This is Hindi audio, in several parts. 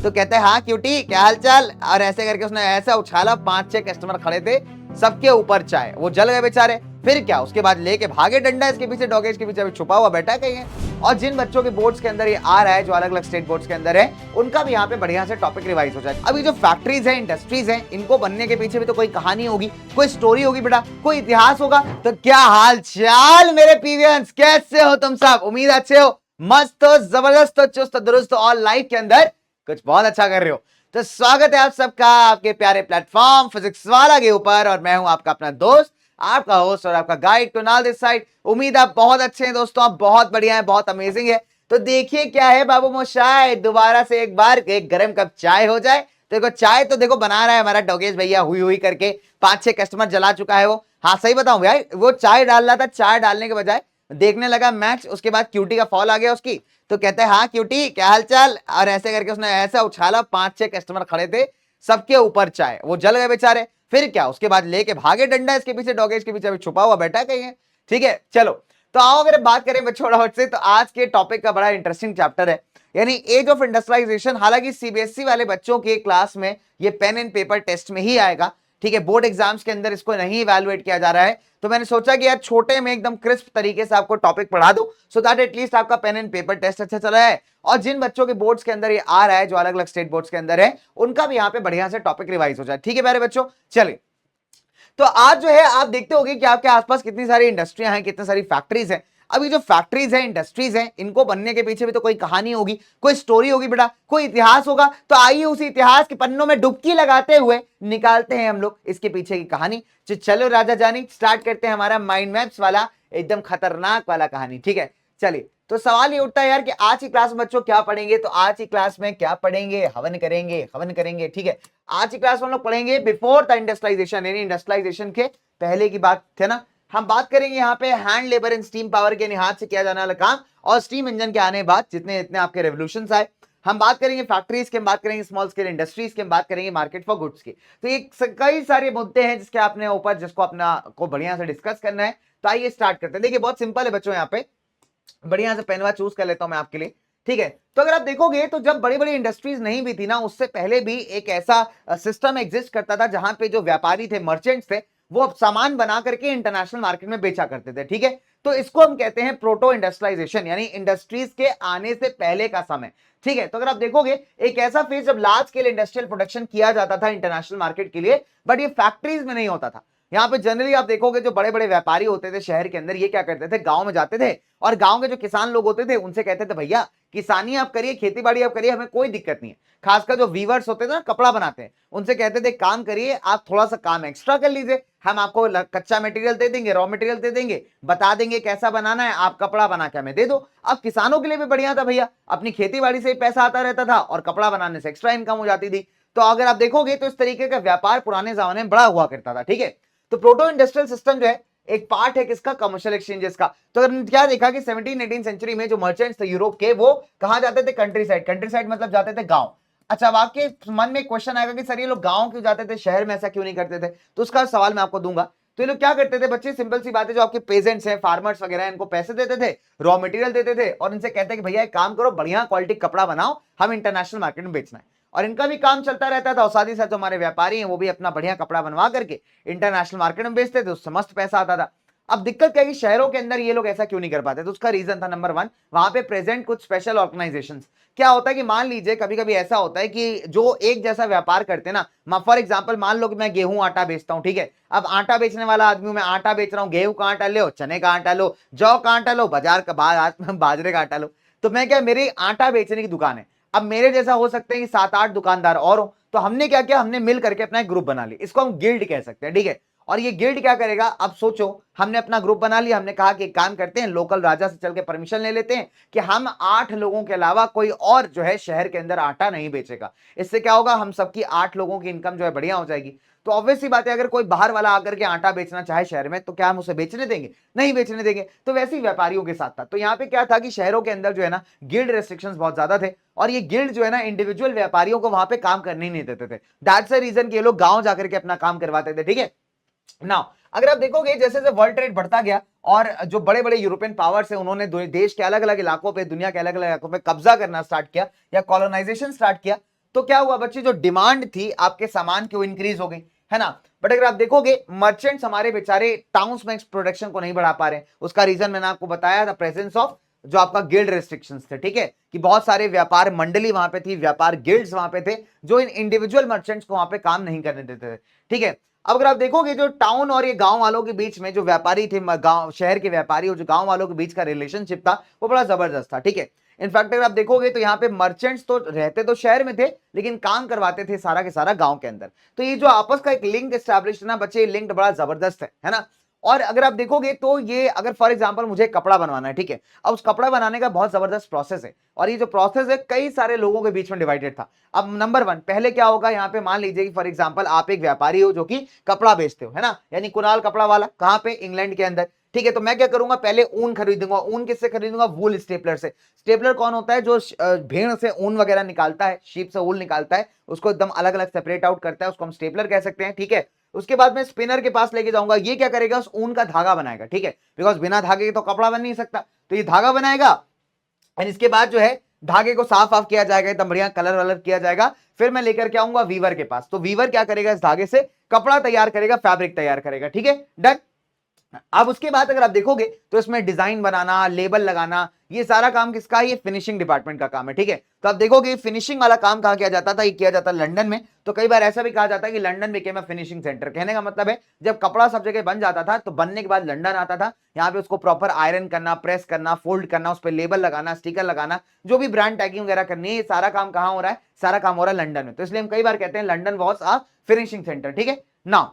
तो कहते हैं हाँ क्यूटी क्या हाल चाल, और ऐसे करके उसने ऐसा उछाला, 5-6 कस्टमर खड़े थे, सबके ऊपर चाय, वो जल गए बेचारे। फिर क्या, उसके बाद लेके भागे डंडा इसके पीछे, डॉगेज के पीछे अभी छुपा हुआ बैठा कहीं है। और जिन बच्चों के बोर्ड्स के अंदर ये आ रहा है, जो अलग अलग स्टेट बोर्ड्स के अंदर है, उनका भी यहाँ पे बढ़िया से टॉपिक रिवाइज हो जाए। अभी जो फैक्ट्रीज है, इंडस्ट्रीज है, इनको बनने के पीछे भी तो कोई कहानी होगी, कोई स्टोरी होगी बेटा, कोई इतिहास होगा। तो क्या हाल चाल मेरे पीवियंस, कैसे हो तुम सब? उम्मीद अच्छे हो, मस्त हो, जबरदस्त हो, चुस्त दुरुस्त हो, और लाइफ के अंदर कुछ बहुत अच्छा कर रहे हो। तो स्वागत है आप सबका आपके प्यारे प्लेटफॉर्म फिजिक्स वाला के ऊपर, और मैं हूं आपका अपना दोस्त, आपका होस्ट और आपका गाइड कुणाल दिस साइड। उम्मीद आप बहुत अच्छे हैं दोस्तों, आप बहुत बढ़िया हैं, बहुत अमेजिंग है। तो देखिए क्या है बाबू मोशाय, दोबारा से एक बार एक गर्म कप चाय हो जाए। तो देखो चाय तो देखो बना रहा है हमारा डोगेश भैया, हुई हुई करके 5-6 कस्टमर जला चुका है वो। हाँ सही बताऊं भाई, वो चाय डाल रहा था, चाय डालने के बजाय देखने लगा मैच, उसके बाद क्यूटी का फॉल आ गया उसकी। तो कहते हैं हाँ क्यूटी क्या हाल चाल, और ऐसे करके उसने ऐसा उछाला, 5-6 कस्टमर खड़े थे, सबके ऊपर चाय, वो जल गए बेचारे। फिर क्या, उसके बाद लेके भागे डंडा इसके पीछे, डॉगेज के पीछे अभी छुपा हुआ बैठा कहीं है। ठीक है चलो, तो आओ अगर बात करें बच्चों से, तो आज के टॉपिक का बड़ा इंटरेस्टिंग चैप्टर है, यानी एज ऑफ इंडस्ट्रियलाइजेशन। हालांकि सीबीएसई वाले बच्चों के क्लास में ये पेन एंड पेपर टेस्ट में ही आएगा, ठीक है, बोर्ड एग्जाम्स के अंदर इसको नहीं इवैल्यूएट किया जा रहा है। तो मैंने सोचा कि यार छोटे में एकदम क्रिस्प तरीके से आपको टॉपिक पढ़ा दूं, सो दैट एटलीस्ट आपका पेन एंड पेपर टेस्ट अच्छा चला है। और जिन बच्चों के बोर्ड्स के अंदर ये आ रहा है, जो अलग अलग स्टेट बोर्ड्स के अंदर है, उनका भी यहाँ पे बढ़िया से टॉपिक रिवाइज हो जाए। ठीक है प्यारे बच्चों, चलिए। तो आज जो है आप देखते होंगे कि आपके आसपास कितनी सारी इंडस्ट्रियां हैं, कितनी सारी फैक्ट्रीज हैं। अभी जो फैक्ट्रीज हैं, इंडस्ट्रीज हैं, इनको बनने के पीछे भी तो कोई कहानी होगी, कोई स्टोरी होगी बेटा, कोई इतिहास होगा। तो आइए उसी इतिहास के पन्नों में डुबकी लगाते हुए निकालते हैं हम लोग इसके पीछे की कहानी। तो चलो राजा जानी, स्टार्ट करते हैं हमारा माइंड मैप्स वाला एकदम खतरनाक वाला कहानी। ठीक है चलिए, तो सवाल ये उठता है यार कि आज की क्लास में बच्चों क्या पढ़ेंगे? तो आज की क्लास में क्या पढ़ेंगे? हवन करेंगे, हवन करेंगे। ठीक है, आज की क्लास में हम लोग पढ़ेंगे बिफोर द इंडस्ट्रियलाइजेशन, यानी इंडस्ट्रियलाइजेशन के पहले की बात थे ना। हम बात करेंगे यहाँ पे hand labour and steam power के, हाथ से किया जाने वाला काम, और स्टीम इंजन के आने बाद जितने जितने आपके रेवोल्यूशंस आए। हम बात करेंगे फैक्ट्रीज की, हम बात करेंगे स्मॉल स्केल इंडस्ट्रीज की, हम बात करेंगे मार्केट फॉर गुड्स की। तो ये कई सारे मुद्दे हैं जिसके आपने ऊपर, जिसको अपना को बढ़िया से डिस्कस करना है। तो आइए स्टार्ट करते हैं। देखिए बहुत सिंपल है बच्चों, यहाँ पे बढ़िया से पेनवा चूज कर लेता हूं मैं आपके लिए। ठीक है, तो अगर आप देखोगे तो जब बड़ी बड़ी इंडस्ट्रीज नहीं भी थी ना, उससे पहले भी एक ऐसा सिस्टम एग्जिस्ट करता था जहां पे जो व्यापारी थे, मर्चेंट्स थे, वो सामान बना करके इंटरनेशनल मार्केट में बेचा करते थे। ठीक है, तो इसको हम कहते हैं प्रोटो इंडस्ट्रियलाइजेशन, यानी इंडस्ट्रीज के आने से पहले का समय। ठीक है, तो अगर आप देखोगे एक ऐसा फेज जब लार्ज स्केल इंडस्ट्रियल प्रोडक्शन किया जाता था इंटरनेशनल मार्केट के लिए, बट ये फैक्ट्रीज में नहीं होता था। यहाँ पे जनरली आप देखोगे जो बड़े बड़े व्यापारी होते थे शहर के अंदर, ये क्या करते थे, गांव में जाते थे, और गांव के जो किसान लोग होते थे उनसे कहते थे भैया किसानी आप करिए, खेती बाड़ी आप करिए, हमें कोई दिक्कत नहीं है। खासकर जो वीवर्स होते थे ना, कपड़ा बनाते हैं, उनसे कहते थे काम करिए, आप थोड़ा सा काम एक्स्ट्रा कर लीजिए, हम आपको कच्चा मटेरियल दे देंगे, रॉ मटेरियल दे देंगे, बता देंगे कैसा बनाना है, आप कपड़ा बना के हमें दे दो। अब किसानों के लिए भी बढ़िया था भैया, अपनी खेती बाड़ी से ही पैसा आता रहता था और कपड़ा बनाने से एक्स्ट्रा इनकम हो जाती थी। तो अगर आप देखोगे तो इस तरीके का व्यापार पुराने जमाने में बड़ा हुआ करता था। ठीक है, तो प्रोटो इंडस्ट्रियल सिस्टम जो है एक पार्ट है किसका, कमर्शियल एक्सचेंजेस का। तो अगर क्या देखा कि 17-18 सेंचुरी में जो मर्चेंट्स थे यूरोप के, वो कहां जाते थे, कंट्री साइड। कंट्री साइड मतलब जाते थे गांव। अच्छा, अब आपके मन में क्वेश्चन आएगा कि सर ये लोग गांव क्यों जाते थे, शहर में ऐसा क्यों नहीं करते थे? तो उसका सवाल मैं आपको दूंगा। तो ये लोग क्या करते थे बच्चे, सिंपल सी बात है, जो आपके पेजेंट्स हैं, फार्मर्स वगैरह, इनको पैसे देते थे, रॉ मटेरियल देते थे, और इनसे कहते हैं कि भैया एक काम करो, बढ़िया क्वालिटी कपड़ा बनाओ, हम इंटरनेशनल मार्केट में बेचना है। और इनका भी काम चलता रहता था, और साथ ही साथ जो हमारे व्यापारी हैं वो भी अपना बढ़िया कपड़ा बनवा करके इंटरनेशनल मार्केट में बेचते थे, उससे मस्त पैसा आता था। अब दिक्कत क्या है कि शहरों के अंदर ये लोग ऐसा क्यों नहीं कर पाते? तो उसका रीजन था नंबर 1, वहां पे प्रेजेंट कुछ स्पेशल ऑर्गेनाइजेशंस। क्या होता है कि मान लीजिए कभी कभी ऐसा होता है कि जो एक जैसा व्यापार करते हैं ना, फॉर एग्जांपल मान लो कि मैं गेहूं आटा बेचता हूं। ठीक है, अब आटा बेचने वाला आदमी हूं मैं, आटा बेच रहा हूं, गेहूं का आटा लो, चने का आटा लो, जौ का आटा लो, बाजार का बाजरे का आटा लो। तो मैं क्या, मेरी आटा बेचने की दुकान है, अब मेरे जैसा हो सकते हैं कि 7-8 दुकानदार और हो। तो हमने क्या किया, हमने मिल करके अपना एक ग्रुप बना लिया, इसको हम गिल्ड कह सकते हैं। ठीक है, और ये गिल्ड क्या करेगा, अब सोचो, हमने अपना ग्रुप बना लिया, हमने कहा कि एक काम करते हैं, लोकल राजा से चल के परमिशन ले लेते हैं कि हम 8 लोगों के अलावा कोई और जो है शहर के अंदर आटा नहीं बेचेगा। इससे क्या होगा, हम सबकी 8 लोगों की इनकम जो है बढ़िया हो जाएगी। तो ऑब्वियस सी बात है, अगर कोई बाहर वाला आकर के आटा बेचना चाहे शहर में, तो क्या हम उसे बेचने देंगे? नहीं बेचने देंगे। तो वैसे ही व्यापारियों के साथ था। तो यहाँ पे क्या था कि शहरों के अंदर जो है ना, गिल्ड रेस्ट्रिक्शंस बहुत ज्यादा थे, और ये गिल्ड जो है ना, इंडिविजुअल व्यापारियों को वहां पे काम करने ही नहीं देते थे। दैट्स द रीजन कि ये लोग गांव जाकर के अपना काम करवाते थे। ठीक है, नाउ अगर आप देखोगे जैसे जैसे वर्ल्ड ट्रेड बढ़ता गया, और जो बड़े बड़े यूरोपियन पावर्स है, उन्होंने देश के अलग अलग इलाकों पे, दुनिया के अलग अलग इलाकों पे कब्जा करना स्टार्ट किया या कॉलोनाइजेशन स्टार्ट किया, तो क्या हुआ बच्चे, जो डिमांड थी आपके सामान की वो इंक्रीज हो गई, है ना। बट अगर आप देखोगे मर्चेंट्स हमारे बेचारे टाउन्स में प्रोडक्शन को नहीं बढ़ा पा रहे, उसका रीजन मैंने आपको बताया था, प्रेजेंस ऑफ जो आपका गिल्ड रेस्ट्रिक्शंस थे, ठीक है, कि बहुत सारे व्यापार मंडली वहां पे थी, व्यापार गिल्ड्स वहां पे थे, जो इन इंडिविजुअल मर्चेंट्स को वहां पे काम नहीं करने देते थे, ठीक है। अब अगर आप देखोगे जो टाउन और ये गांव वालों के बीच में जो व्यापारी थे, गांव शहर के व्यापारी और जो गांव वालों के बीच का रिलेशनशिप था वो बड़ा जबरदस्त था, ठीक है। इनफैक्ट अगर आप देखोगे तो यहाँ पे मर्चेंट्स तो रहते तो शहर में थे, लेकिन काम करवाते थे सारा के सारा गांव के अंदर। तो ये जो आपस का एक लिंक एस्टैब्लिश ना बच्चे, लिंक बड़ा जबरदस्त है ना। और अगर आप देखोगे तो ये अगर फॉर एग्जांपल मुझे कपड़ा बनवाना है, ठीक है, अब उस कपड़ा बनाने का बहुत जबरदस्त प्रोसेस है, और ये जो प्रोसेस है कई सारे लोगों के बीच में डिवाइडेड था। अब नंबर वन, पहले क्या होगा यहाँ पे, मान लीजिए कि फॉर एग्जांपल आप एक व्यापारी हो जो कि कपड़ा बेचते हो, है ना, यानी कुणाल कपड़ा वाला, कहां पे, इंग्लैंड के अंदर, ठीक है। तो मैं क्या करूंगा, पहले ऊन खरीदूंगा। ऊन किससे खरीदूंगा, वूल स्टेपलर से। स्टेपलर कौन होता है, जो भेड़ से ऊन वगैरह निकालता है, शीप से ऊन निकालता है, उसको एकदम अलग अलग सेपरेट आउट करता है, उसको हम स्टेपलर कह सकते हैं, ठीक है। उसके बाद मैं स्पिनर के पास लेके जाऊंगा, ये क्या करेगा, उस ऊन का धागा बनाएगा, ठीक है, बिकॉज बिना धागे के तो कपड़ा बन नहीं सकता, तो ये धागा बनाएगा। और इसके बाद जो है धागे को साफ साफ किया जाएगा, एकदम बढ़िया कलर वलर किया जाएगा, फिर मैं लेकर के आऊंगा वीवर के पास। तो वीवर क्या करेगा, इस धागे से कपड़ा तैयार करेगा, फैब्रिक तैयार करेगा, ठीक है, डन। अब उसके बाद अगर आप देखोगे तो इसमें डिजाइन बनाना, लेबल लगाना, ये सारा काम किसका है, ये फिनिशिंग डिपार्टमेंट का काम है, ठीक है। तो आप देखोगे फिनिशिंग वाला काम कहां किया जाता था, ये किया जाता लंदन में। तो कई बार ऐसा भी कहा जाता है कि London became a finishing centre. कहने का मतलब है जब कपड़ा सब जगह बन जाता था तो बनने के बाद लंदन आता था, यहाँ पे उसको प्रॉपर आयरन करना, प्रेस करना, फोल्ड करना, उस पर लेबल लगाना, स्टिकर लगाना, जो भी ब्रांड टैगिंग वगैरह करनी है, ये सारा काम कहां हो रहा है, सारा काम हो रहा है लंदन में। तो इसलिए हम कई बार कहते हैं London was a finishing centre, ठीक है ना।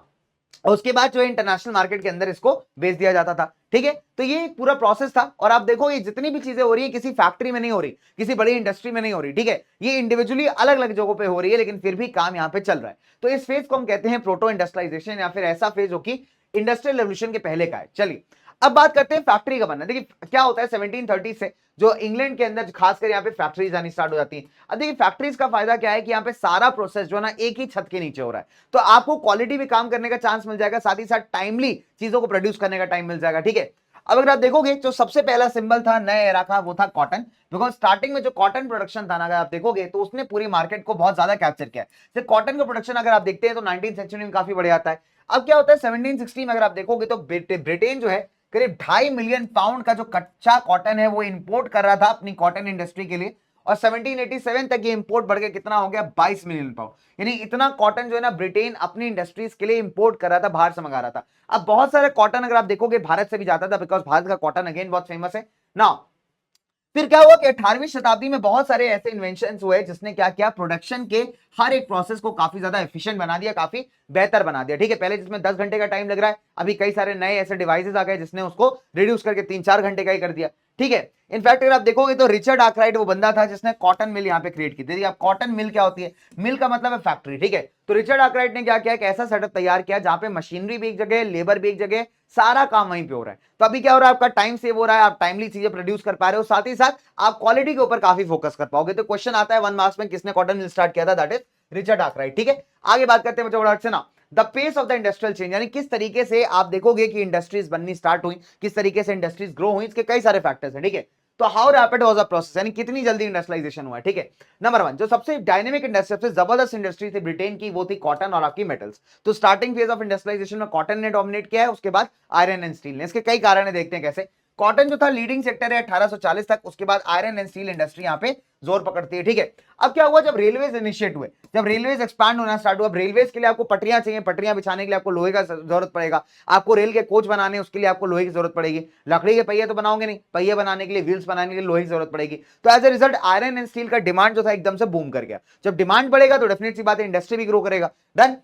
और उसके बाद जो है इंटरनेशनल मार्केट के अंदर इसको बेच दिया जाता था, ठीक है। तो ये एक पूरा प्रोसेस था। और आप देखो ये जितनी भी चीजें हो रही है किसी फैक्ट्री में नहीं हो रही, किसी बड़ी इंडस्ट्री में नहीं हो रही, ठीक है, ये इंडिविजुअली अलग अलग जगहों पे हो रही है, लेकिन फिर भी काम यहां पे चल रहा है। तो इस फेज को हम कहते हैं प्रोटो इंडस्ट्रियलाइजेशन, या फिर ऐसा फेज जो कि इंडस्ट्रियल रेवोल्यूशन के पहले का है। चलिए अब बात करते हैं फैक्ट्री का बनना। देखिए क्या होता है, 1730 से जो इंग्लैंड के अंदर खासकर यहाँ पे फैक्ट्रीज आनी स्टार्ट हो जाती है। अब देखिए फैक्ट्रीज का फायदा क्या है कि यहाँ पे सारा प्रोसेस जो है ना एक ही छत के नीचे हो रहा है, तो आपको क्वालिटी भी काम करने का चांस मिल जाएगा, साथ ही साथ टाइमली चीजों को प्रोड्यूस करने का टाइम मिल जाएगा, ठीक है। अब अगर आप देखोगे जो सबसे पहला सिंबल था नए एरा का, वो था कॉटन। बिकॉज स्टार्टिंग में जो कॉटन प्रोडक्शन था ना, अगर आप देखोगे तो उसने पूरी मार्केट को बहुत ज्यादा कैप्चर किया है। सिर्फ कॉटन का प्रोडक्शन अगर आप देखते हैं तो 19th सेंचुरी में काफी बढ़ आता है। अब क्या होता है 1760 में अगर आप देखोगे तो ब्रिटेन जो है करीब 2.5 मिलियन पाउंड का जो कच्चा कॉटन है वो इंपोर्ट कर रहा था अपनी कॉटन इंडस्ट्री के लिए। और 1787 तक ये इंपोर्ट बढ़ के कितना हो गया, 22 मिलियन पाउंड। यानी इतना कॉटन जो है ना ब्रिटेन अपनी इंडस्ट्रीज के लिए इंपोर्ट कर रहा था, बाहर से मंगा रहा था। अब बहुत सारे कॉटन अगर आप देखोगे भारत से भी जाता था, बिकॉज भारत का कॉटन अगेन बहुत फेमस है ना। फिर क्या हुआ कि 18वीं शताब्दी में बहुत सारे ऐसे इन्वेंशन हुए जिसने क्या किया, प्रोडक्शन के हर एक प्रोसेस को काफी ज्यादा एफिशिएंट बना दिया, काफी बेहतर बना दिया, ठीक है। पहले जिसमें 10 घंटे का टाइम लग रहा है, अभी कई सारे नए ऐसे डिवाइसेस आ गए जिसने उसको रिड्यूस करके 3-4 घंटे का ही कर दिया, ठीक है। इनफैक्ट अगर आप देखोगे तो रिचर्ड आर्कराइट वो बंदा था जिसने कॉटन मिल यहाँ पे क्रिएट की थी। अब कॉटन मिल क्या होती है, मिल का मतलब है फैक्ट्री, ठीक है। तो रिचर्ड आर्कराइट ने क्या किया, एक ऐसा सेटअप तैयार किया जहां पे मशीनरी भी एक जगह, लेबर भी एक जगह, सारा काम वहीं पे हो रहा है। तो अभी क्या हो रहा है, आपका टाइम सेव हो रहा है, आप टाइमली चीजें प्रोड्यूस कर पा रहे हो, साथ ही साथ आप क्वालिटी के ऊपर काफी फोकस कर पाओगे। तो क्वेश्चन आता है 1 मार्क्स में, किसने कॉटन मिल स्टार्ट किया था, दैट इज रिचर्ड आर्कराइट, ठीक है। आगे बात करते हैं बच्चों बड़ा से ना, the pace of the industrial change, यानी किस तरीके से आप देखोगे कि इंडस्ट्रीज बननी स्टार्ट हुई, किस तरीके से इंडस्ट्रीज ग्रो हुई, इसके कई सारे फैक्टर्स हैं, ठीक है। तो how rapid was the process, यानी कितनी जल्दी इंडस्ट्रियलाइजेशन हुआ, ठीक है। नंबर 1 जो सबसे डायनेमिक इंडस्ट्री, सबसे जबरदस्त इंडस्ट्री थी ब्रिटेन की, वो थी कॉटन और आपकी मेटल्स। तो स्टार्टिंग फेज ऑफ इंडस्ट्रियलाइजेशन में कॉटन ने डोमिनेट किया है, उसके बाद आयरन एंड स्टील ने। इसके कई कारण है, देखते हैं कैसे। कॉटन जो था लीडिंग सेक्टर है 1840 तक, उसके बाद आयरन एंड स्टील इंडस्ट्री यहाँ पे जोर पकड़ती है, ठीक है। अब क्या हुआ, जब रेलवेज इनिशिएट हुए, जब रेलवेज एक्सपैंड होना स्टार्ट हुआ, रेलवेज के लिए आपको पटरियां चाहिए, पटरियां बिछाने के लिए आपको लोहे का जरूरत पड़ेगा, आपको रेल के कोच बनाने उसके लिए आपको लोहे की जरूरत पड़ेगी, लकड़ी के पहिए तो बनाओगे नहीं, पहिए बनाने के लिए, व्हील्स बनाने के लिए लोहे की जरूरत पड़ेगी। तो as a result iron and steel का डिमांड जो था एकदम से बूम कर गया। जब डिमांड बढ़ेगा तो डेफिनेट सी बात है इंडस्ट्री भी ग्रो करेगा, done.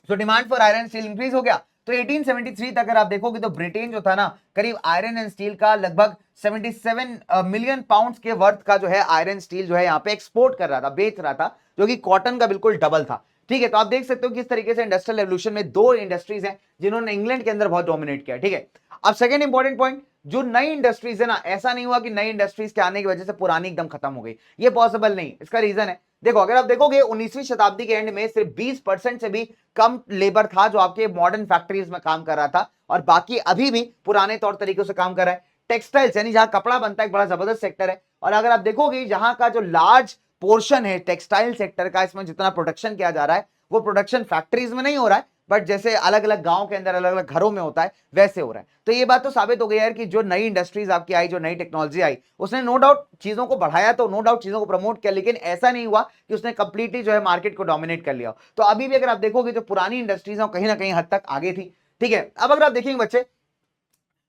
So demand for iron steel increase हो गया। तो 1873 तक अगर आप देखोगे तो ब्रिटेन जो था ना, करीब आयरन एंड स्टील का लगभग 77 मिलियन पाउंड्स के वर्थ का जो है आयरन स्टील जो है यहाँ पे एक्सपोर्ट कर रहा था, बेच रहा था, जो कि कॉटन का बिल्कुल डबल था, ठीक है। तो आप देख सकते हो किस तरीके से इंडस्ट्रियल रेवोल्यूशन में दो इंडस्ट्रीज हैं जिन्होंने इंग्लैंड के अंदर बहुत डोमिनेट किया, ठीक है। अब सेकंड इंपॉर्टेंट पॉइंट, जो नई इंडस्ट्रीज है ना, ऐसा नहीं हुआ कि नई इंडस्ट्रीज के आने की वजह से पुरानी एकदम खत्म हो गई, ये पॉसिबल नहीं। इसका रीजन है, देखो अगर आप देखोगे 19वीं शताब्दी के एंड में सिर्फ 20% से भी कम लेबर था जो आपके मॉडर्न फैक्ट्रीज में काम कर रहा था, और बाकी अभी भी पुराने तौर तरीकों से काम कर रहा है। टेक्सटाइल्स यानी जहां कपड़ा बनता है एक बड़ा जबरदस्त सेक्टर है, और अगर आप देखोगे जहां का जो लार्ज पोर्शन है टेक्सटाइल सेक्टर का, इसमें जितना प्रोडक्शन किया जा रहा है वो प्रोडक्शन फैक्ट्रीज में नहीं हो रहा है, बट जैसे अलग अलग गांव के अंदर अलग अलग घरों में होता है वैसे हो रहा है। तो ये बात तो साबित हो गई यार कि जो नई इंडस्ट्रीज आपकी आई, जो नई टेक्नोलॉजी आई, उसने नो डाउट चीजों को बढ़ाया, तो नो डाउट चीजों को प्रमोट किया, लेकिन ऐसा नहीं हुआ कि उसने कंप्लीटली जो है मार्केट को डोमिनेट कर लिया। तो अभी भी अगर आप देखोगे जो पुरानी इंडस्ट्रीज है कहीं ना कहीं हद तक आगे थी, ठीक है। अब अगर आप देखेंगे बच्चे,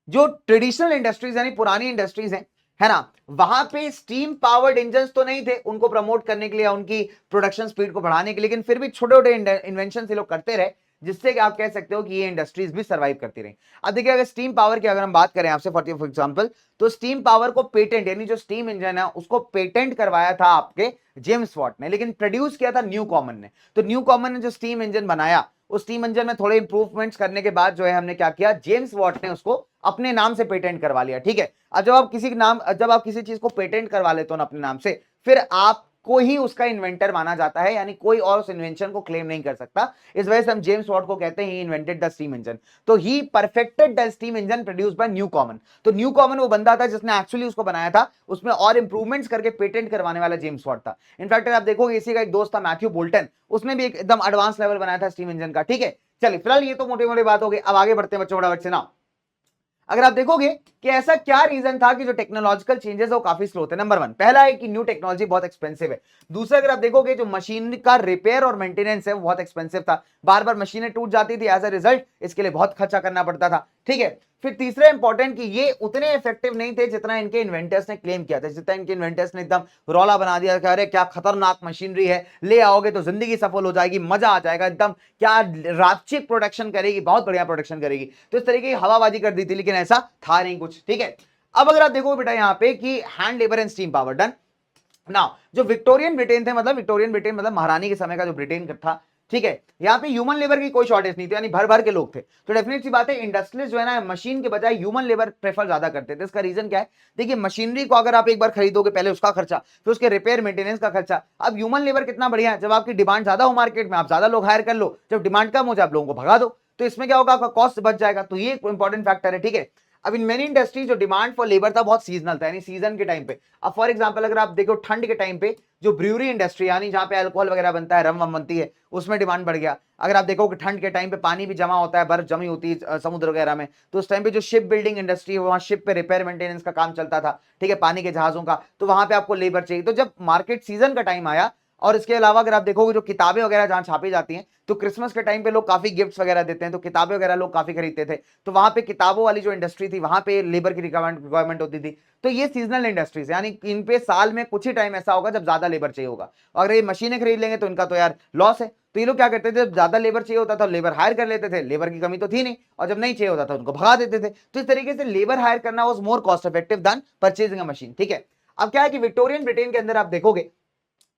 जो ट्रेडिशनल इंडस्ट्रीज यानी पुरानी इंडस्ट्रीज है ना, वहां पे स्टीम पावर्ड इंजन तो नहीं थे उनको प्रमोट करने के लिए, उनकी प्रोडक्शन स्पीड को बढ़ाने के लिए, लेकिन फिर भी छोटे छोटे इन्वेंशन ये लोग करते रहे, जिससे कि आप कह सकते हो कि ये इंडस्ट्रीज भी सर्वाइव करती रही। अब देखिए अगर स्टीम पावर की अगर हम बात करें आपसे फॉर एग्जांपल, तो स्टीम पावर को पेटेंट यानी जो स्टीम इंजन है उसको पेटेंट करवाया था आपके जेम्स वॉट ने, लेकिन प्रोड्यूस किया था न्यू कॉमन ने। तो न्यू कॉमन ने जो स्टीम इंजन बनाया, उस स्टीम इंजन में थोड़े इंप्रूवमेंट्स करने के बाद जो है हमने क्या किया, जेम्स वॉट ने उसको अपने नाम से पेटेंट करवा लिया, ठीक है। अब जब आप किसी चीज को पेटेंट करवा लेते हो ना अपने नाम से, फिर आपको ही उसका इन्वेंटर माना जाता है, यानी कोई और उस इन्वेंशन को क्लेम नहीं कर सकता। इस वजह से हम जेम्स वॉट को कहते हैं he invented the steam engine. तो he perfected the steam engine produced by Newcomen. तो न्यू कॉमन वो बंदा था जिसने एक्चुअली उसको बनाया था, उसमें और इंप्रूवमेंट्स करके पेटेंट करवाने वाला जेम्स वॉट था। इनफैक्ट आप देखोगे इसी का एक दोस्त था मैथ्यू बोल्टन, उसने भी एकदम एडवांस लेवल बनाया था स्टीम इंजन का, ठीक है। चलिए फिलहाल ये तो मोटी मोटी बात हो गई, अब आगे बढ़ते हैं बच्चों फटाफट से ना। अगर आप देखोगे कि ऐसा क्या रीजन था कि जो टेक्नोलॉजिकल चेंजेस है वो काफी स्लो थे। नंबर 1 पहला है कि न्यू टेक्नोलॉजी बहुत एक्सपेंसिव है। दूसरा अगर आप देखोगे जो मशीन का रिपेयर और मेंटेनेंस है वो बहुत एक्सपेंसिव था, बार बार मशीनें टूट जाती थी, एज अ रिजल्ट इसके लिए बहुत खर्चा करना पड़ता था, ठीक है। फिर तीसरा इंपॉर्टेंट कि ये उतने इफेक्टिव नहीं थे जितना इनके इन्वेंटर्स ने क्लेम किया था, जितना इनके इन्वेंटर्स ने एकदम रौला बना दिया कि अरे क्या खतरनाक मशीनरी है, ले आओगे तो जिंदगी सफल हो जाएगी, मजा आ जाएगा एकदम, क्या रापचिक प्रोडक्शन करेगी, बहुत बढ़िया प्रोडक्शन करेगी। तो इस तरीके की हवाबाजी कर दी थी, लेकिन ऐसा था नहीं कुछ, ठीक है। अब अगर आप देखो बेटा यहाँ पे कि hand labour and steam power done now, जो विक्टोरियन ब्रिटेन थे, मतलब विक्टोरियन ब्रिटेन मतलब महारानी के समय का जो ब्रिटेन था, ठीक है, यहाँ पे ह्यूमन लेबर की कोई शॉर्टेज नहीं थी, यानी भर भर के लोग थे। तो डेफिनेट सी बात है इंडस्ट्रियलिस्ट जो है ना मशीन के बजाय ह्यूमन लेबर प्रेफर ज्यादा करते थे। इसका रीजन क्या है, देखिए मशीनरी को अगर आप एक बार खरीदोगे पहले उसका खर्चा, फिर उसके रिपेयर मेंटेनेंस का खर्चा। अब ह्यूमन लेबर कितना बढ़िया है, जब आपकी डिमांड ज्यादा हो मार्केट में, आप ज्यादा लोग हायर कर लो, जब डिमांड कम हो जाए आप लोगों को भगा दो, तो इसमें क्या होगा, आपका कॉस्ट बच जाएगा। तो ये इंपॉर्टेंट फैक्टर है, ठीक है। अब इन मेनी इंडस्ट्रीज जो डिमांड फॉर लेबर था बहुत सीजनल था, यानी सीजन के टाइम पे। अब फॉर एग्जांपल अगर आप देखो ठंड के टाइम पे जो ब्रूअरी इंडस्ट्री यानी जहां पे अल्कोहल वगैरह बनता है, रम वम बनती है, उसमें डिमांड बढ़ गया। अगर आप देखो कि ठंड के टाइम पे पानी भी जमा होता है, बर्फ जमी होती है समुद्र वगैरह में, तो उस टाइम पे जो शिप बिल्डिंग इंडस्ट्री है वहां शिप पे रिपेयर मेंटेनेंस का काम चलता था, ठीक है, पानी के जहाजों का, तो वहां पे आपको लेबर चाहिए। तो जब मार्केट सीजन का टाइम आया, और इसके अलावा अगर आप देखोगे जो किताबें वगैरह जहां छापी जाती हैं, तो क्रिसमस के टाइम पे लोग काफी गिफ्ट्स वगैरह देते हैं, तो किताबें वगैरह लोग काफी खरीदते थे, तो वहां पे किताबों वाली जो इंडस्ट्री थी वहां पे लेबर की रिक्वायरमेंट होती थी। तो ये सीजनल इंडस्ट्रीज यानी इन पे साल में कुछ ही टाइम ऐसा होगा जब ज्यादा लेबर चाहिए होगा। अगर ये मशीनें खरीद लेंगे तो इनका तो यार लॉस है। तो ये लोग क्या करते थे, जब ज्यादा लेबर चाहिए होता था लेबर हायर कर लेते थे, लेबर की कमी तो थी नहीं, और जब नहीं चाहिए होता था उनको भगा देते थे। तो इस तरीके से लेबर हायर करना was more cost effective than purchasing a machine, ठीक है। अब क्या है कि विक्टोरियन ब्रिटेन के अंदर आप देखोगे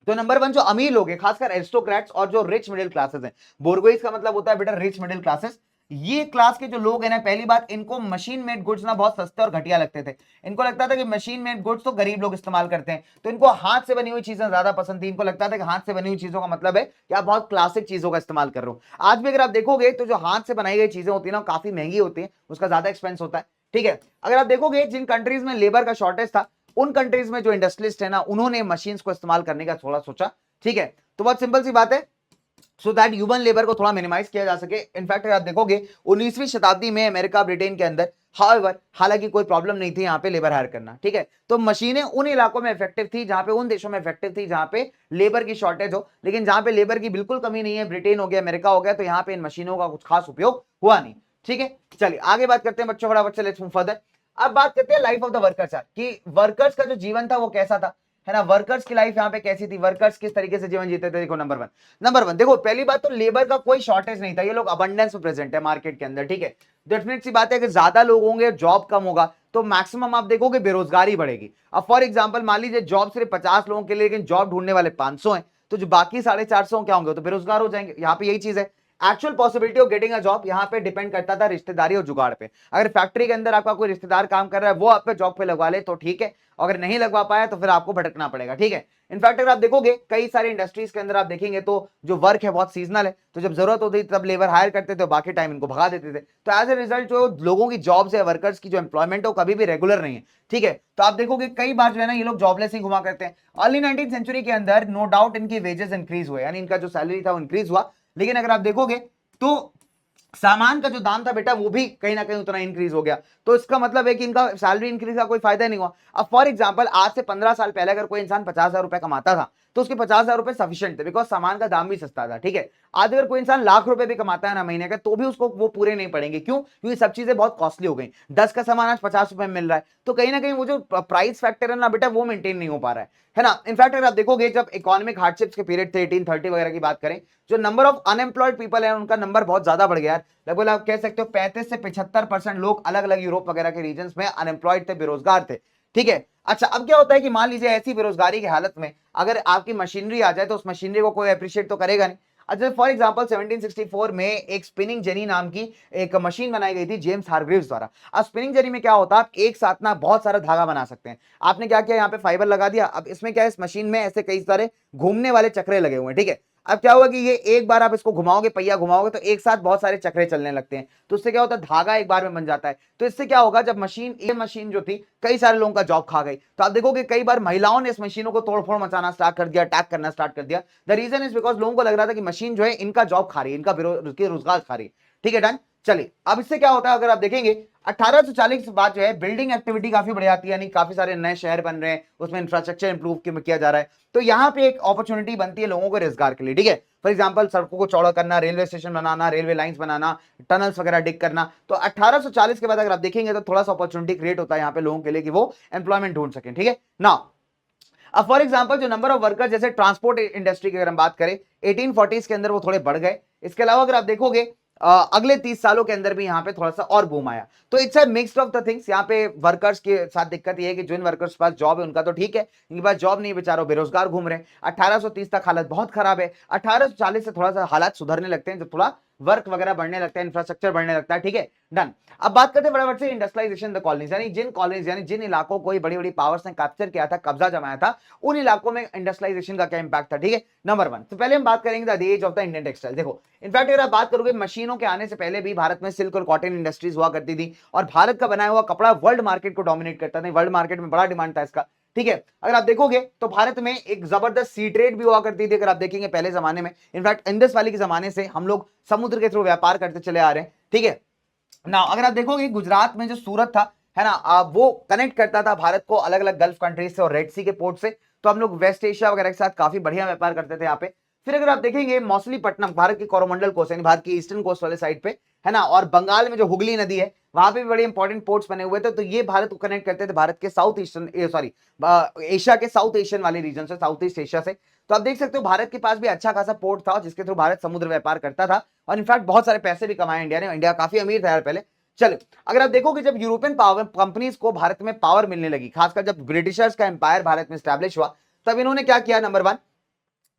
तो नंबर 1 जो अमीर लोग हैं, खासकर एरिस्टोक्रेट्स और जो रिच मिडिल क्लासेस हैं, बोर्गोइज का मतलब होता है बेटा रिच मिडिल क्लासेस, ये क्लास के जो लोग हैं ना, पहली बात इनको मशीन मेड गुड्स ना बहुत सस्ते और घटिया लगते थे। इनको लगता था कि मशीन मेड गुड्स तो गरीब लोग इस्तेमाल करते हैं, तो इनको हाथ से बनी हुई चीजें ज्यादा पसंद थी। इनको लगता था कि हाथ से बनी हुई चीजों का मतलब है कि आप बहुत क्लासिक चीजों का इस्तेमाल कर रहे हो। आज भी अगर आप देखोगे तो जो हाथ से बनाई गई चीजें होती है ना काफी महंगी होती है, उसका ज्यादा एक्सपेंस होता है, ठीक है। अगर आप देखोगे जिन कंट्रीज में लेबर का शॉर्टेज था, उन कंट्रीज में जो इंडस्ट्रियलिस्ट है ना उन्होंने मशीन्स को इस्तेमाल करने का थोड़ा सोचा, ठीक है। तो बहुत सिंपल सी बात है, सो दैट ह्यूमन लेबर को थोड़ा मिनिमाइज किया जा सके। इनफैक्ट आप देखोगे 19वीं शताब्दी में अमेरिका ब्रिटेन के अंदर हाउएवर हालांकि कोई प्रॉब्लम नहीं थी यहाँ पे लेबर हायर करना, ठीक है। तो मशीनें उन इलाकों में इफेक्टिव थी जहां पे, उन देशों में इफेक्टिव थी जहां पे लेबर की शॉर्टेज हो, लेकिन जहां पे लेबर की बिल्कुल कमी नहीं है, ब्रिटेन हो गया, अमेरिका हो गया, तो यहाँ पे इन मशीनों का कुछ खास उपयोग हुआ नहीं, ठीक है। चलिए आगे बात करते हैं बच्चों, फटाफट से लेट्स मूव फर्दर। अब बात करते हैं लाइफ ऑफ द वर्कर्स कि वर्कर्स का जो जीवन था वो कैसा था, है ना। वर्कर्स की लाइफ यहाँ पे कैसी थी, वर्कर्स किस तरीके से जीवन जीते थे। देखो नंबर वन देखो, पहली बात तो लेबर का कोई शॉर्टेज नहीं था, ये लोग अबंडेंस में प्रेजेंट है मार्केट के अंदर, ठीक है। डेफिनेट सी बात है कि ज्यादा लोग होंगे, जॉब कम होगा, तो मैक्सिमम आप देखोगे बेरोजगारी बढ़ेगी। अब फॉर एग्जाम्पल मान लीजिए जॉब सिर्फ 50 लोगों के लिए, लेकिन जॉब ढूंढने वाले 500 हैं, तो जो बाकी 450 क्या होंगे तो बेरोजगार हो जाएंगे। यहाँ पे यही चीज है। Actual possibility of getting a job यहाँ पे डिपेंड करता था रिश्तेदारी और जुगाड़ पे। अगर फैक्ट्री के अंदर आपका कोई रिश्तेदार काम कर रहा है, वो आप पे जॉब पे लगवा ले तो ठीक है, अगर नहीं लगवा पाया तो फिर आपको भटकना पड़ेगा, ठीक है। इनफैक्ट अगर आप देखोगे कई सारी इंडस्ट्रीज के अंदर आप देखेंगे तो जो वर्क है बहुत सीजनल है, तो जब जरूरत होती थी तब लेबर हायर करते थे, बाकी टाइम इनको भगा देते थे। तो एज ए रिजल्ट जो लोगों की जॉब्स है, वर्कर्स की जो एम्प्लॉयमेंट है वो कभी भी रेगुलर नहीं है, ठीक है। तो आप देखोगे कई बार जो है ना ये लोग जॉबलेस ही घुमा करते हैं। अर्ली 19th सेंचुरी के अंदर नो डाउट इनकी वेजेस इंक्रीज हुए, यानी इनका जो सैलरी था वो इंक्रीज हुआ, लेकिन अगर आप देखोगे तो सामान का जो दाम था बेटा वो भी कहीं ना कहीं उतना इंक्रीज हो गया। तो इसका मतलब है कि इनका सैलरी इंक्रीज का कोई फायदा नहीं हुआ। अब फॉर एग्जांपल आज से 15 साल पहले अगर कोई इंसान 50,000 रुपए कमाता था तो उसके 50,000 रुपए सफिशिएंट थे, बिकॉज सामान का दाम भी सस्ता था, ठीक है। आज अगर कोई इंसान लाख रुपए भी कमाता है ना महीने का, तो भी उसको वो पूरे नहीं पड़ेंगे। क्यों? क्योंकि सब चीजें बहुत कॉस्टली हो गई। 10 का सामान आज 50 रुपए में मिल रहा है, तो कहीं ना कहीं वो जो प्राइस फैक्टर है ना बेटा वो मेंटेन नहीं हो पा रहा है ना। इनफैक्ट अगर आप देखोगे जब इकोनॉमिक हार्डशिप्स के पीरियड थे 1830 वगैरह की बात करें, जो नंबर ऑफ अनएम्प्लॉयड पीपल है उनका नंबर बहुत ज्यादा बढ़ गया है। लगभग आप कह सकते हो 35 से 75% लोग अलग अलग यूरोप वगैरह के रीजन में अनएम्प्लॉयड थे, बेरोजगार थे, ठीक है। अच्छा, अब क्या होता है कि मान लीजिए ऐसी बेरोजगारी की हालत में अगर आपकी मशीनरी आ जाए तो उस मशीनरी को कोई अप्रिशिएट तो करेगा नहीं। अच्छा, फॉर एग्जांपल 1764 में एक स्पिनिंग जेनी नाम की एक मशीन बनाई गई थी जेम्स हारग्रीव्स द्वारा। अब स्पिनिंग जेनी में क्या होता है, आप एक साथ ना बहुत सारा धागा बना सकते हैं। आपने क्या किया, यहाँ पे फाइबर लगा दिया। अब इसमें क्या है, इस मशीन में ऐसे कई सारे घूमने वाले चक्रे लगे हुए हैं, ठीक है। अब क्या होगा कि ये एक बार आप इसको घुमाओगे, पहिया घुमाओगे तो एक साथ बहुत सारे चक्रे चलने लगते हैं, तो उससे क्या होता है धागा एक बार में बन जाता है। तो इससे क्या होगा, जब ये मशीन जो थी कई सारे लोगों का जॉब खा गई, तो आप देखोगे कई बार महिलाओं ने इस मशीनों को तोड़फोड़ मचाना स्टार्ट कर दिया, अटैक करना स्टार्ट कर दिया। द रीजन इज बिकॉज लोगों को लग रहा था कि मशीन जो है इनका जॉब खा रही है, इनका रोजगार खा रही है, ठीक है। डन। चलिए, अब इससे क्या होता है, अगर आप देखेंगे 1840 के बाद जो है बिल्डिंग एक्टिविटी काफी बढ़ जाती है, यानी काफी सारे नए शहर बन रहे हैं, उसमें इंफ्रास्ट्रक्चर इंप्रूव किया जा रहा है। तो यहाँ पे एक अपॉर्चुनिटी बनती है लोगों को रोजगार के लिए, ठीक है। फॉर एग्जांपल सड़कों को चौड़ा करना, रेलवे स्टेशन बनाना, रेलवे लाइंस बनाना, टनल्स वगैरह डिग करना। तो 1840 के बाद अगर आप देखेंगे तो थोड़ा सा अपॉर्चुनिटी क्रिएट होता है यहाँ पे लोगों के लिए कि वो एम्प्लॉयमेंट ढूंढ सकें, ठीक है ना। अब फॉर एग्जांपल जो नंबर ऑफ वर्कर जैसे ट्रांसपोर्ट इंडस्ट्री की अगर हम बात करें 1840s के अंदर वो थोड़े बढ़ गए। इसके अलावा अगर आप देखोगे अगले 30 सालों के अंदर भी यहाँ पे थोड़ा सा और बूम आया। तो it's a mixed of the things. यहाँ पे वर्कर्स के साथ दिक्कत ये है कि जिन वर्कर्स के पास जॉब है उनका तो ठीक है, इनके पास जॉब नहीं, बेचारों बेरोजगार घूम रहे हैं। 1830 तक हालत बहुत खराब है। 1840 से थोड़ा सा हालात सुधरने लगते हैं, जब थोड़ा वर्क वगैरह बढ़ने लगता है, इंफ्रास्ट्रक्चर बढ़ने लगता है, ठीक है। डन। अब बात करते हैं फटाफट से इंडस्ट्रियलाइजेशन द कॉलोनीज, यानी जिन कॉलोनीज यानी जिन इलाकों को बड़ी बड़ी पावर्स ने कैप्चर किया था, कब्जा जमाया था, उन इलाकों में इंडस्ट्रियलाइजेशन का क्या इंपैक्ट था, ठीक है। नंबर 1, तो पहले हम बात करेंगे the age of the Indian textile. देखो, इनफैक्ट अगर आप बात करोगे मशीनों के आने से पहले भी भारत में सिल्क और कॉटन इंडस्ट्रीज हुआ करती थी, और भारत का बनाया हुआ कपड़ा वर्ल्ड मार्केट को डोमिनेट करता था, वर्ल्ड मार्केट में बड़ा डिमांड था इसका, ठीक है। अगर आप देखोगे तो भारत में एक जबरदस्त सी ट्रेड भी हुआ करती थी, अगर आप देखेंगे पहले जमाने में। इनफैक्ट इंडस वैली के जमाने से हम लोग समुद्र के थ्रू व्यापार करते चले आ रहे हैं, ठीक है ना। अगर आप देखोगे गुजरात में जो सूरत था, है ना, वो कनेक्ट करता था भारत को अलग अलग गल्फ कंट्रीज से और रेड सी के पोर्ट से। तो हम लोग वेस्ट एशिया वगैरह के साथ काफी बढ़िया व्यापार करते थे यहाँ पे। फिर अगर आप देखेंगे मौसलीपट्टनम भारत की कोरोमंडल कोस्ट यानी भारत की ईस्टर्न कोस्ट वाले साइड पे, है ना, और बंगाल में जो हुगली नदी है वहां पे भी बड़े इंपॉर्टेंट पोर्ट्स बने हुए थे। तो ये भारत को कनेक्ट करते थे भारत के साउथ ईस्टर्न सॉरी एशिया के साउथ एशियन वाले रीजन से, साउथ ईस्ट एशिया से। तो आप देख सकते हो भारत के पास भी अच्छा खासा पोर्ट था जिसके थ्रू भारत समुद्र व्यापार करता था, और इनफैक्ट बहुत सारे पैसे भी कमाए इंडिया ने। इंडिया काफी अमीर था यार पहले। चलो, अगर आप देखोगे जब यूरोपियन पावर कंपनीज को भारत में पावर मिलने लगी, खासकर जब ब्रिटिशर्स का एम्पायर भारत में स्टैब्लिश हुआ, तब इन्होंने क्या किया। नंबर 1,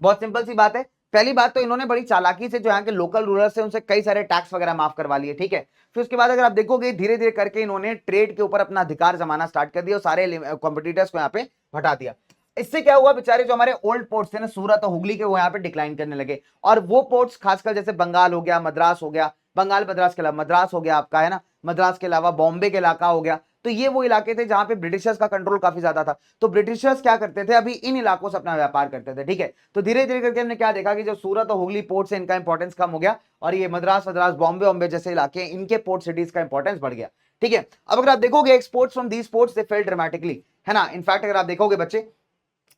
बहुत सिंपल सी बात है। पहली बात तो इन्होंने बड़ी चालाकी से जो यहाँ के लोकल रूलर्स से उनसे कई सारे टैक्स वगैरह माफ करवा लिए, ठीक है। फिर उसके बाद अगर आप देखोगे धीरे धीरे करके इन्होंने ट्रेड के ऊपर अपना अधिकार जमाना स्टार्ट कर दिया और सारे कॉम्पिटिटर्स को यहाँ पे हटा दिया। इससे क्या हुआ, बेचारे जो हमारे ओल्ड पोर्ट्स थे ना सूरत और हुगली के, वो यहाँ पे डिक्लाइन करने लगे। और वो पोर्ट्स खासकर जैसे बंगाल हो गया, मद्रास हो गया, बंगाल मद्रास के अलावा मद्रास हो गया आपका, है ना, मद्रास के अलावा बॉम्बे के इलाका हो गया। तो ये वो इलाके थे जहां पे ब्रिटिशर्स का कंट्रोल काफी ज्यादा था। तो ब्रिटिशर्स क्या करते थे, अभी इन इलाकों से अपना व्यापार करते थे, ठीक है। तो धीरे धीरे करके हमने क्या देखा कि जो सूरत और हुगली पोर्ट से इनका इंपॉर्टेंस कम हो गया, और ये मद्रास मद्रास बॉम्बे जैसे इलाके इनके पोर्ट सिटीज का इंपॉर्टेंस बढ़ गया, ठीक है। अब अगर आप देखोगे exports from these ports they fail dramatically, है ना। इनफैक्ट अगर आप देखोगे बच्चे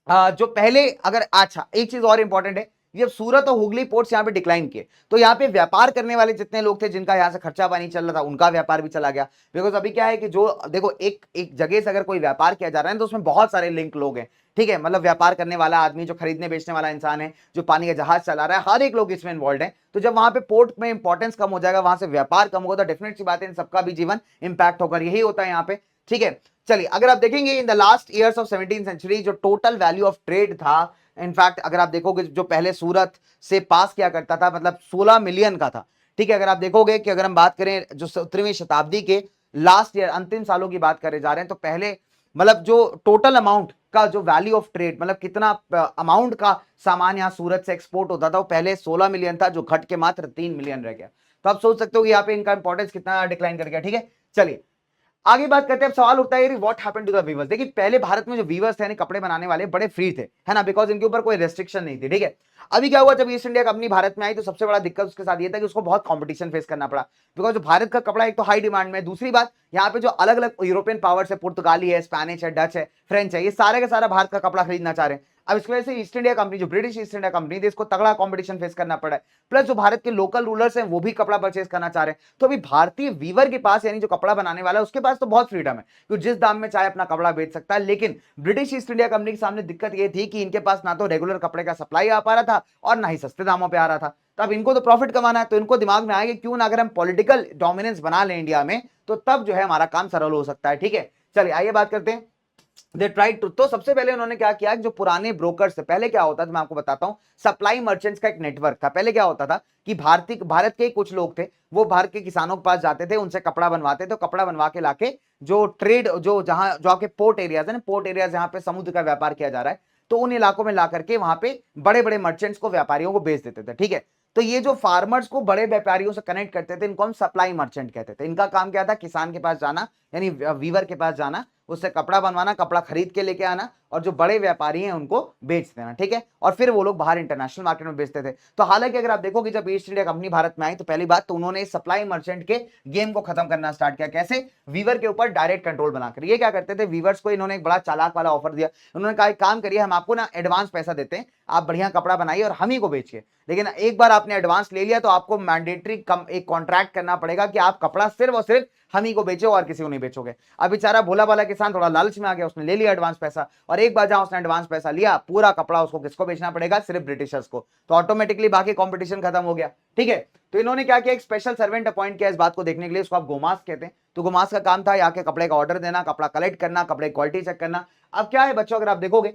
जो पहले अगर, अच्छा एक चीज और इंपॉर्टेंट है, जब सूरत और हुगली पोर्ट्स यहाँ पे डिक्लाइन किए तो यहाँ पे व्यापार करने वाले जितने लोग थे जिनका यहाँ से खर्चा पानी चल रहा था उनका व्यापार भी चला गया। बिकॉज अभी क्या है कि जो देखो एक एक जगह से अगर कोई व्यापार किया जा रहा है तो उसमें बहुत सारे लिंक लोग हैं, ठीक है। मतलब व्यापार करने वाला आदमी, जो खरीदने बेचने वाला इंसान है, जो पानी का जहाज चला रहा है, हर एक लोग इसमें इन्वॉल्व है। तो जब वहां पे पोर्ट में इंपॉर्टेंस कम हो जाएगा, वहां से व्यापार कम होगा, तो डेफिनेट सी बात है इन सबका भी जीवन इंपैक्ट होकर यही होता है यहाँ पे, ठीक है। चलिए, अगर आप देखेंगे in the last years of 17th century जो टोटल वैल्यू ऑफ ट्रेड था इनफैक्ट अगर आप देखोगे जो पहले सूरत से पास किया करता था, मतलब 16 मिलियन का था, ठीक है। अगर आप देखोगे कि अगर हम बात करें जो 17वीं शताब्दी के लास्ट ईयर अंतिम सालों की बात करे जा रहे हैं, तो पहले मतलब जो टोटल अमाउंट का जो वैल्यू ऑफ ट्रेड, मतलब कितना अमाउंट का सामान यहाँ सूरत से एक्सपोर्ट होता था, वो पहले 16 मिलियन था, जो घट के मात्र 3 मिलियन रह गया। तो आप सोच सकते हो कि यहाँ पे इनका इंपॉर्टेंस कितना डिक्लाइन कर गया, ठीक है। चलिए आगे बात करते हैं। अब सवाल उठता है what happened to the weavers. देखिए पहले भारत में जो वीवर्स थे, कपड़े बनाने वाले, बड़े फ्री थे, है ना, बिकॉज इनके ऊपर कोई रेस्ट्रिक्शन नहीं थी, ठीक है। अभी क्या हुआ, जब ईस्ट इंडिया कंपनी भारत में आई तो सबसे बड़ा दिक्कत उसके साथ ये था कि उसको बहुत कंपटीशन फेस करना पड़ा, बिकॉज जो भारत का कपड़ा एक तो हाई डिमांड में, दूसरी बात यहाँ पे जो अलग अलग यूरोपियन पावर्स है, पुर्तगाली है, स्पेनिश है, डच है, फ्रेंच है, ये सारे का सारा भारत का कपड़ा खरीदना चाह रहे हैं। अब इसकी वजह से ईस्ट इंडिया कंपनी, जो ब्रिटिश ईस्ट इंडिया कंपनी थी, इसको तगड़ा कंपटीशन फेस करना पड़ा है। प्लस जो भारत के लोकल रूलर्स हैं वो भी कपड़ा परचेज करना चाह रहे हैं। तो अभी भारतीय वीवर के पास, यानी जो कपड़ा बनाने वाला है, उसके पास तो बहुत फ्रीडम है कि जिस दाम में चाहे अपना कपड़ा बेच सकता है। लेकिन ब्रिटिश ईस्ट इंडिया कंपनी के सामने दिक्कत यह थी कि इनके पास ना तो रेगुलर कपड़े का सप्लाई आ पा रहा था और ना ही सस्ते दामों पर आ रहा था। तो अब इनको तो प्रॉफिट कमाना है, तो इनको दिमाग में आएगा क्यों ना अगर हम पॉलिटिकल डोमिनेंस बना लें इंडिया में, तो तब जो है हमारा काम सरल हो सकता है, ठीक है। चलिए आइए बात करते हैं। दे ट्राई टू, तो सबसे पहले उन्होंने क्या किया, जो पुराने ब्रोकर्स से, पहले क्या होता था मैं आपको बताता हूं, सप्लाई मर्चेंट्स का एक नेटवर्क था। पहले क्या होता था कि भारत के कुछ लोग थे, वो भारत के किसानों के पास जाते थे, उनसे कपड़ा बनवाते थे, तो कपड़ा बनवा के लाके जो ट्रेड, जो जहां जो आपके पोर्ट एरियाज है ना, पोर्ट एरियाज जहां पे समुद्र का व्यापार किया जा रहा है, तो उन इलाकों में ला करके वहां पे बड़े बड़े मर्चेंट्स को, व्यापारियों को बेच देते थे, ठीक है। तो ये जो फार्मर्स को बड़े व्यापारियों से कनेक्ट करते थे, इनको हम सप्लाई मर्चेंट कहते थे। इनका काम क्या था, किसान के पास जाना, यानी वीवर के पास जाना, उससे कपड़ा बनवाना, कपड़ा खरीद के लेके आना, और जो बड़े व्यापारी हैं उनको बेच देना, ठीक है। और फिर वो लोग बाहर इंटरनेशनल मार्केट में बेचते थे। तो हालांकि अगर आप देखोगे जब ईस्ट इंडिया कंपनी भारत में आई, तो पहली बात तो उन्होंने सप्लाई मर्चेंट के गेम को खत्म करना स्टार्ट किया। कैसे, वीवर के ऊपर डायरेक्ट कंट्रोल बनाकर। ये क्या करते थे, वीवर्स को इन्होंने एक बड़ा चालाक वाला ऑफर दिया। उन्होंने कहा एक काम करिए, हम आपको ना एडवांस पैसा देते हैं, आप बढ़िया कपड़ा बनाइए और हम ही को बेचिए, लेकिन एक बार आपने एडवांस ले लिया तो आपको मैंडेटरी एक कॉन्ट्रैक्ट करना पड़ेगा कि आप कपड़ा सिर्फ और सिर्फ हम ही को बेचो और किसी को नहीं बेचोगे। अब बेचारा भोला भाला किसान थोड़ा लालच में आ गया, उसने ले लिया एडवांस पैसा, और एक बार जहां उसने एडवांस पैसा लिया, पूरा कपड़ा उसको किसको बेचना पड़ेगा, सिर्फ ब्रिटिशर्स को। तो ऑटोमेटिकली बाकी कंपटीशन खत्म हो गया, ठीक है। तो इन्होंने क्या किया, एक स्पेशल सर्वेंट अपॉइंट किया इस बात को देखने के लिए, उसको आप गोमास कहते हैं। तो गोमास का काम था यहाँ के कपड़े का ऑर्डर देना, कपड़ा कलेक्ट करना, कपड़े क्वालिटी चेक करना। अब क्या है बच्चों, अगर आप देखोगे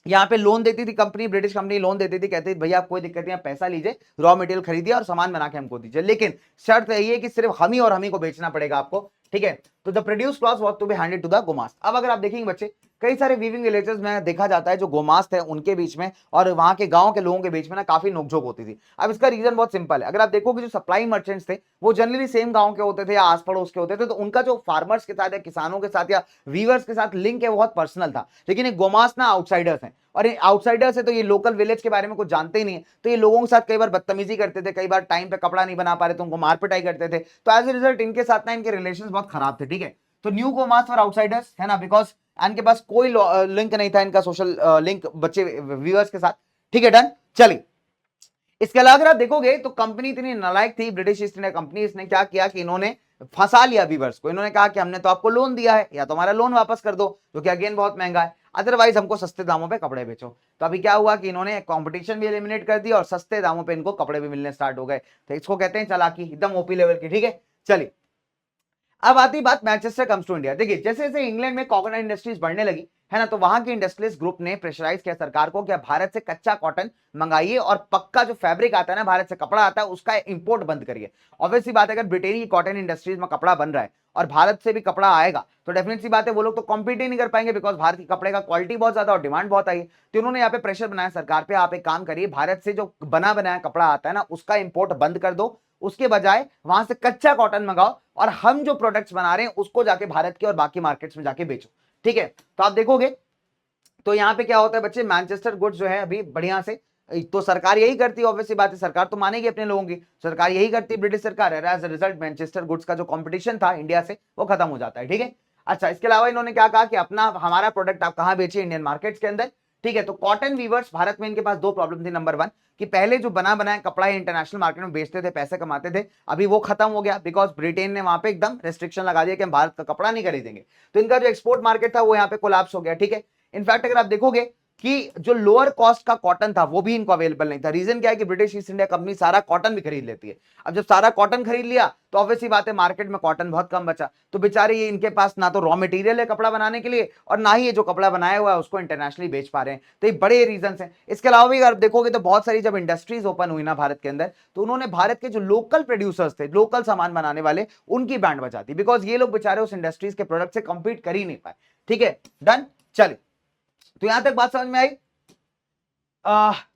यहाँ पे लोन देती थी कंपनी, ब्रिटिश कंपनी लोन देती थी, कहती थी भैया आप कोई दिक्कत नहीं, आप पैसा लीजिए, रॉ मटेरियल खरीदिए और सामान बना के हमको दीजिए, लेकिन शर्त यही है कि सिर्फ हम ही और हम ही को बेचना पड़ेगा आपको, ठीक है। तो the produce cloth was to be handed to the gomastha. अब अगर आप देखेंगे बच्चे, कई सारे वीविंग विलेजेस में देखा जाता है जो गोमास्त है उनके बीच में और वहां के गांव के लोगों के बीच में ना काफी नोकझोंक होती थी। अब इसका रीजन बहुत सिंपल है। अगर आप देखोगे जो सप्लाई मर्चेंट्स थे वो जनरली सेम गांव के होते थे या आस पड़ोस के होते थे, तो उनका जो फार्मर्स के साथ या किसानों के साथ या वीवर्स के साथ लिंक है वो बहुत पर्सनल था। लेकिन ये गोमास्त ना आउटसाइडर्स हैं, और ये आउटसाइडर्स है तो ये लोकल विलेज के बारे में कुछ जानते ही नहीं है, तो ये लोगों के साथ कई बार बदतमीजी करते थे, कई बार टाइम पे कपड़ा नहीं बना पा रहे तो उनको मार पिटाई करते थे। तो एज ए रिजल्ट इनके साथ ना इनके रिलेशंस बहुत खराब थे, ठीक है। तो न्यू गोमास फॉर आउटसाइडर्स है ना, बिकॉज इनके पास कोई लिंक नहीं था, इनका सोशल लिंक बच्चे व्यूअर्स के साथ, ठीक है, डन। चलिए इसके अलावा अगर आप देखोगे तो कंपनी इतनी नालायक थी ब्रिटिश ईस्ट इंडिया कंपनी, इसने क्या किया कि इन्होंने फंसा लिया व्यूअर्स को। इन्होंने कहा कि हमने तो आपको लोन दिया है, या तो हमारा लोन वापस कर दो, जो कि अगेन बहुत महंगा है, अदरवाइज हमको सस्ते दामों पे कपड़े बेचो। तो अभी क्या हुआ कि इन्होंने कंपटीशन भी एलिमिनेट कर दिया और सस्ते दामों पे इनको कपड़े भी मिलने स्टार्ट हो गए। तो इसको कहते हैं चालाकी, एकदम ओपी लेवल की, ठीक है। चलिए अब आती बात मैनचेस्टर कम्स टू इंडिया। देखिए जैसे जैसे इंग्लैंड में कॉटन इंडस्ट्रीज बढ़ने लगी है ना, तो वहां के इंडस्ट्रियलिस्ट ग्रुप ने प्रेशराइज किया सरकार को कि भारत से कच्चा कॉटन मंगाइए और पक्का जो फैब्रिक आता है ना, भारत से कपड़ा आता है, उसका इंपोर्ट बंद करिए। ऑब्वियसली बात है, अगर ब्रिटेन की कॉटन इंडस्ट्रीज में कपड़ा बन रहा है और भारत से भी कपड़ा आएगा तो डेफिनेट सी बात है वो लोग तो कॉम्पीट ही नहीं कर पाएंगे, बिकॉज भारत के कपड़े का क्वालिटी बहुत ज्यादा और डिमांड बहुत आई है। तो उन्होंने यहाँ पे प्रेशर बनाया सरकार पे, आप एक काम करिए, भारत से जो बना बनाया कपड़ा आता है ना उसका इंपोर्ट बंद कर दो, उसके बजाय वहां से कच्चा कॉटन मंगाओ और हम जो प्रोडक्ट्स बना रहे हैं उसको जाके भारत के और बाकी मार्केट्स में जाके बेचो, ठीक है। तो आप देखोगे तो यहाँ पे क्या होता है बच्चे, मैनचेस्टर गुड्स जो है अभी बढ़िया से, तो सरकार यही करती है, ऑब्वियसली बात है, सरकार तो मानेगी अपने लोगों की, सरकार यही करती है ब्रिटिश सरकार है। As a result Manchester goods का जो कंपटीशन था इंडिया से वो खत्म हो जाता है, ठीक है। अच्छा इसके अलावा इन्होंने क्या कहा कि अपना हमारा प्रोडक्ट आप कहां बेचिए, इंडियन मार्केट्स के अंदर, ठीक है। तो कॉटन वीवर्स भारत में इनके पास दो प्रॉब्लम थी। नंबर वन कि पहले जो बना बनाया कपड़ा इंटरनेशनल मार्केट में बेचते थे, पैसे कमाते थे, अभी वो खत्म हो गया बिकॉज ब्रिटेन ने वहां पे एकदम रेस्ट्रिक्शन लगा दिया कि हम भारत का कपड़ा नहीं खरीदेंगे। तो इनका जो एक्सपोर्ट मार्केट था वो यहाँ पे कोलैप्स हो गया, ठीक है। इनफैक्ट अगर आप देखोगे कि जो लोअर कॉस्ट का कॉटन था वो भी इनको अवेलेबल नहीं था। रीजन क्या है कि ब्रिटिश ईस्ट इंडिया कंपनी सारा कॉटन भी खरीद लेती है। अब जब सारा कॉटन खरीद लिया तो ऑब्वियसली बात है मार्केट में कॉटन बहुत कम बचा, तो बेचारे ये इनके पास ना तो रॉ मटेरियल है कपड़ा बनाने के लिए और ना ही ये जो कपड़ा बनाया हुआ है उसको इंटरनेशनली बेच पा रहे हैं। तो ये बड़े रीजन हैं। इसके अलावा भी अगर देखोगे तो बहुत सारी जब इंडस्ट्रीज ओपन हुई ना भारत के अंदर, तो उन्होंने भारत के जो लोकल प्रोड्यूसर्स थे, लोकल सामान बनाने वाले, उनकी बैंड बजा दी, बिकॉज ये लोग बेचारे उस इंडस्ट्रीज के प्रोडक्ट से कंपीट कर ही नहीं पाए। ठीक है, डन। चलिए, तो यहां तक बात समझ में आई।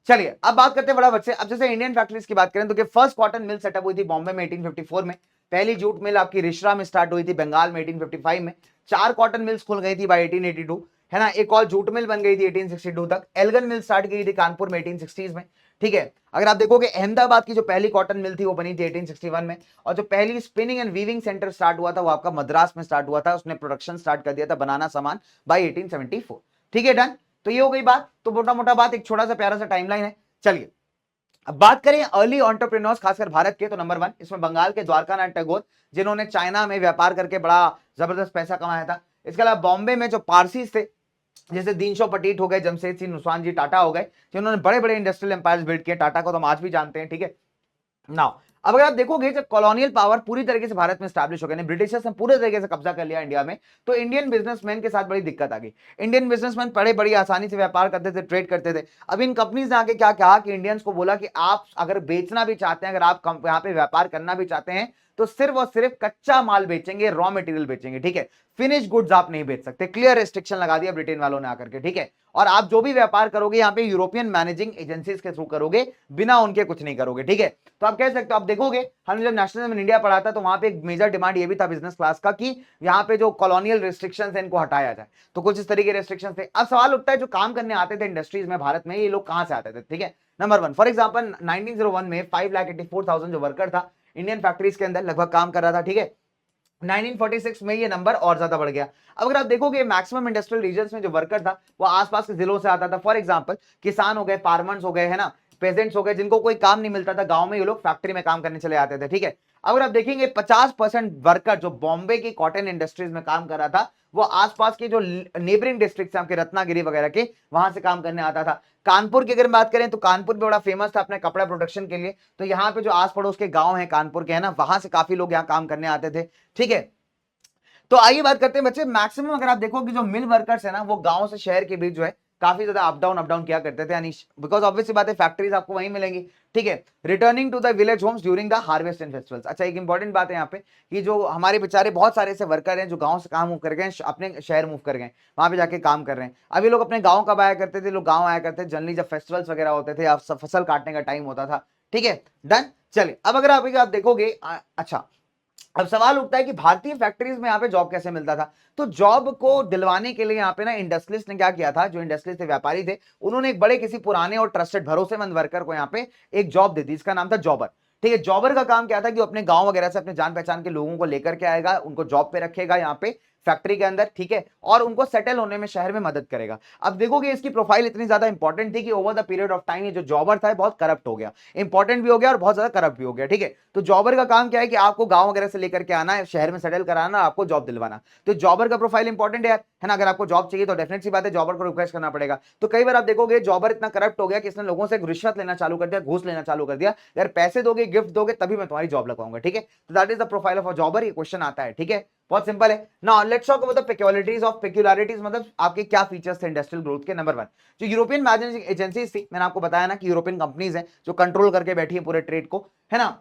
चलिए अब बात करते हैं बड़ा बच्चे। अब जैसे इंडियन फैक्ट्रीज की बात करें तो फर्स्ट कॉटन मिल सेटअप हुई थी बॉम्बे में 1854 में। पहली जूट मिल आपकी रिश्रा में स्टार्ट हुई थी बंगाल में 1855 में। 4 कॉटन मिल्स खुल गई थी बाय 1882, है ना। एक और जूट मिल बन गई थी 1862 तक। एल्गन मिल स्टार्ट की थी कानपुर में 1860s में। ठीक है, अगर आप देखोगे अहमदाबाद की जो पहली कॉटन मिल थी वो बनी थी 1861 में। और जो पहली spinning and weaving centre start हुआ था वो आपका मद्रास में स्टार्ट हुआ था। उसने प्रोडक्शन स्टार्ट कर दिया था बनाना सामान बाय 1874। ठीक है, डन। तो ये हो गई बात। तो मोटा मोटा बात, एक छोटा सा प्यारा सा टाइमलाइन है। चलिए अब बात करें अर्ली एंटरप्रेन्योर्स खासकर भारत के, तो नंबर 1 इसमें बंगाल के द्वारकानाथ टैगोर, जिन्होंने चाइना में व्यापार करके बड़ा जबरदस्त पैसा कमाया था। इसके अलावा बॉम्बे में जो पारसीज थे, जैसे दीनशो पटीट हो गए, जमशेद सिंह नुसवान जी टाटा हो गए, जिन्होंने बड़े बड़े इंडस्ट्रियल एम्पायर्स बिल्ड किए। टाटा को तो हम आज भी जानते हैं। ठीक है, नाउ अब अगर आप देखोगे जब कॉलोनियल पावर पूरी तरीके से भारत में स्टैब्लिश हो गए, ब्रिटिशर्स ने पूरे तरीके से कब्जा कर लिया इंडिया में, तो इंडियन बिजनेसमैन के साथ बड़ी दिक्कत आ गई। इंडियन बिजनेसमैन बड़े बड़ी आसानी से व्यापार करते थे, ट्रेड करते थे। अब इन कंपनीज ने आके क्या कहा कि इंडियंस को बोला कि आप अगर बेचना भी चाहते हैं, अगर आप यहाँ पे व्यापार करना भी चाहते हैं, तो सिर्फ और सिर्फ कच्चा माल बेचेंगे, रॉ मटेरियल बेचेंगे। ठीक है, फिनिश गुड्स आप नहीं बेच सकते। क्लियर रेस्ट्रिक्शन लगा दिया ब्रिटेन वालों ने आकर के। ठीक है, और आप जो भी व्यापार करोगे यहाँ पे यूरोपियन मैनेजिंग एजेंसीज के थ्रू करोगे, बिना उनके कुछ नहीं करोगे। ठीक है, तो आप कह सकते हो, आप देखोगे हमने जब नेशनलिज्म इन इंडिया पढ़ा था तो वहां पे एक मेजर डिमांड ये भी था बिजनेस क्लास का कि यहाँ पे जो कॉलोनियल रिस्ट्रिक्शंस है इनको हटाया जाए। तो कुछ इस तरीके रिस्ट्रिक्शंस थे। अब सवाल उठता है जो काम करने आते थे इंडस्ट्रीज में भारत में, ये लोग कहां से आते थे। ठीक है, नंबर 1 फॉर एग्जांपल 1901 में 5,84,000 जो वर्कर था इंडियन फैक्ट्रीज के अंदर लगभग काम कर रहा था। ठीक है, 1946 में ये नंबर और ज्यादा बढ़ गया। अब अगर आप देखोगे मैक्सिमम इंडस्ट्रियल रीजन्स में जो वर्कर था वो आसपास के जिलों से आता था। फॉर एग्जांपल किसान हो गए, फार्मर्स हो गए, है ना, पेजेंट्स हो गए, जिनको कोई काम नहीं मिलता था गांव में, ये लोग फैक्ट्री में काम करने चले आते थे। ठीक है, अगर आप देखेंगे 50% वर्कर जो बॉम्बे की कॉटन इंडस्ट्रीज में काम कर रहा था वो आसपास के जो नेबरिंग डिस्ट्रिक्ट आपके रत्नागिरी वगैरह के, वहां से काम करने आता था। कानपुर की अगर बात करें तो कानपुर भी बड़ा फेमस था अपने कपड़ा प्रोडक्शन के लिए। तो यहाँ पे जो आस पड़ोस के गांव हैं कानपुर के, है ना, वहां से काफी लोग यहाँ काम करने आते थे। ठीक है, तो आइए बात करते हैं बच्चे। मैक्सिमम अगर आप देखो कि जो मिल वर्कर्स है ना वो गांव से शहर के बीच जो है काफी ज्यादा अप डाउन किया करते थे, यानी बिकॉज ऑब्वियसली बात है फैक्ट्रीज आपको वहीं मिलेंगी। ठीक है, returning to the village homes during the harvest and festivals. अच्छा, एक इंपॉर्टेंट बात है यहाँ पे कि जो हमारे बेचारे बहुत सारे ऐसे वर्कर हैं जो गांव से काम मूव कर गए, अपने शहर मूव कर गए, वहां पे जाके काम कर रहे हैं। अभी लोग अपने गाँव कब आया करते थे, लोग गाँव आया करते थे जनरली जब फेस्टिवल्स वगैरह होते थे या फसल काटने का टाइम होता था। ठीक है, डन। चलिए अब अगर आप देखोगे, अच्छा अब सवाल उठता है कि भारतीय फैक्ट्रीज में यहाँ पे जॉब कैसे मिलता था। तो जॉब को दिलवाने के लिए यहाँ पे ना इंडस्ट्रियलिस्ट ने क्या किया था, जो इंडस्ट्रियलिस्ट थे, व्यापारी थे, उन्होंने एक बड़े किसी पुराने और ट्रस्टेड भरोसेमंद वर्कर को यहाँ पे एक जॉब दी थी। इसका नाम था जॉबर। ठीक है, जॉबर का काम क्या था कि वो अपने गांव वगैरह से अपने जान पहचान के लोगों को लेकर के आएगा, उनको जॉब पे रखेगा यहाँ पे फैक्ट्री के अंदर। ठीक है, और उनको सेटल होने में शहर में मदद करेगा। अब देखोगे इसकी प्रोफाइल इतनी ज्यादा इंपॉर्टेंट थी कि over the period of time ये जो जॉबर था बहुत करप्ट हो गया, इंपॉर्टेंट भी हो गया और बहुत ज्यादा करप्ट भी हो गया। ठीक है, तो जॉबर का काम क्या है कि आपको गांव वगैरह से लेकर के आना है, शहर में सेटल कराना, आपको जॉब दिलवाना। तो जॉबर का प्रोफाइल इंपॉर्टेंट है यार, है ना। अगर आपको जॉब चाहिए तो डेफिनेट सी बात है जॉबर को रिक्वेस्ट करना पड़ेगा। तो कई बार आप देखोगे जॉबर इतना करप्ट हो गया कि इसने लोगों से रिश्वत लेना चालू कर दिया, घूस लेना चालू कर दिया, यार पैसे दोगे, गिफ्ट दोगे तभी मैं तुम्हारी जॉब लगाऊंगा। ठीक है, तो that is the profile of a जॉबर। ये क्वेश्चन आता है। ठीक है, बहुत सिंपल है। Now let's talk about the peculiarities मतलब आपके क्या फीचर्स थे इंडस्ट्रियल ग्रोथ के। नंबर 1 जो यूरोपियन मैनेजिंग एजेंसीज थी, मैंने आपको बताया ना कि यूरोपियन कंपनीज हैं जो कंट्रोल करके बैठी है पूरे ट्रेड को, है ना।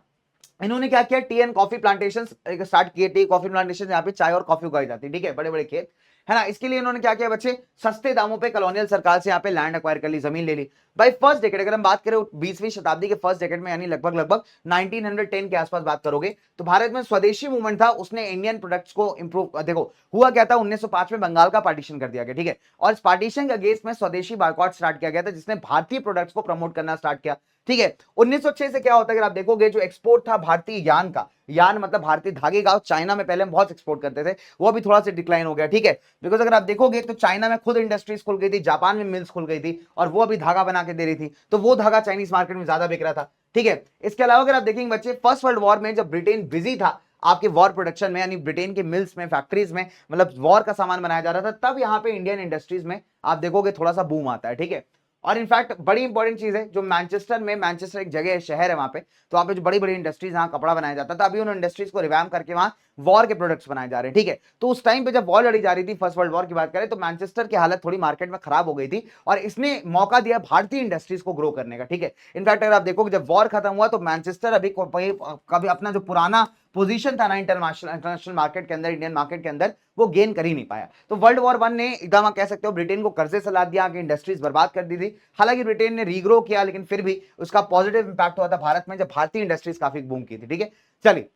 इन्होंने क्या किया, T and coffee plantation start किए। टी कॉफी प्लांटेशन यहाँ पे चाय और कॉफी उगाई जाती है। ठीक है, बड़े बड़े खेत, है ना। इसके लिए इन्होंने क्या किया बच्चे, सस्ते दामों पे कॉलोनियल सरकार से यहाँ पे लैंड एक्वायर कर ली, जमीन ले ली। भाई फर्स्ट डेकेड अगर हम बात करें 20वीं शताब्दी के फर्स्ट डेकेड में, यानी लगभग 1910 के आसपास बात करोगे, तो भारत में स्वदेशी मूवमेंट था, उसने इंडियन प्रोडक्ट्स को इंप्रूव, देखो हुआ क्या था, 1905 में बंगाल का पार्टीशन कर दिया गया। ठीक है, और इस पार्टीशन के अगेंस्ट में स्वदेशी बायकॉट स्टार्ट किया गया था, जिसने भारतीय प्रोडक्ट्स को प्रमोट करना स्टार्ट किया। ठीक है, 1906 से क्या होता है अगर आप देखोगे, जो एक्सपोर्ट था भारतीय यान का, यान मतलब भारतीय धागे का, चाइना में पहले हम बहुत एक्सपोर्ट करते थे, वो भी थोड़ा सा डिक्लाइन हो गया। ठीक है, बिकॉज अगर आप देखोगे तो चाइना में खुद इंडस्ट्रीज खुल गई थी, जापान में मिल्स खुल गई थी, और वो अभी धागा बना के दे रही थी, तो वो धागा चाइनीज मार्केट में ज्यादा बिक रहा था। ठीक है, इसके अलावा अगर आप देखेंगे बच्चे, फर्स्ट वर्ल्ड वॉर में जब ब्रिटेन बिजी था आपके वॉर प्रोडक्शन में, यानी ब्रिटेन के मिल्स में, फैक्ट्रीज में, मतलब वॉर का सामान बनाया जा रहा था, तब यहाँ पे इंडियन इंडस्ट्रीज में आप देखोगे थोड़ा सा बूम आता है, ठीक है। और इनफैक्ट बड़ी इंपॉर्टेंट चीज है, जो मैनचेस्टर में, मैनचेस्टर एक जगह है, शहर है वहां पे, तो वहां पे जो बड़ी बड़ी इंडस्ट्रीज, यहाँ कपड़ा बनाया जाता था, अभी उन इंडस्ट्रीज को रिवैम्प करके वहां वॉर के प्रोडक्ट्स बनाए जा रहे हैं, ठीक है। तो उस टाइम पे जब वॉर लड़ी जा रही थी, फर्स्ट वर्ल्ड वॉर की बात करें, तो मैनचेस्टर की हालत थोड़ी मार्केट में खराब हो गई थी, और इसने मौका दिया भारतीय इंडस्ट्रीज को ग्रो करने का, ठीक है। इनफैक्ट अगर आप देखोगे जब वॉर खत्म हुआ तो मैनचेस्टर अभी कभी अपना जो पुराना पोजीशन था ना इंटरनेशनल मार्केट के अंदर, इंडियन मार्केट के अंदर, वो गेन कर ही नहीं पाया। तो वर्ल्ड वॉर वन ने एकदम कह सकते हो ब्रिटेन को कर्जे से लाद दिया, कि इंडस्ट्रीज बर्बाद कर दी थी। हालांकि ब्रिटेन ने रीग्रो किया, लेकिन फिर भी उसका पॉजिटिव इंपैक्ट हुआ था भारत में, जब भारतीय इंडस्ट्रीज काफी बूम की थी, ठीक है। चलिए,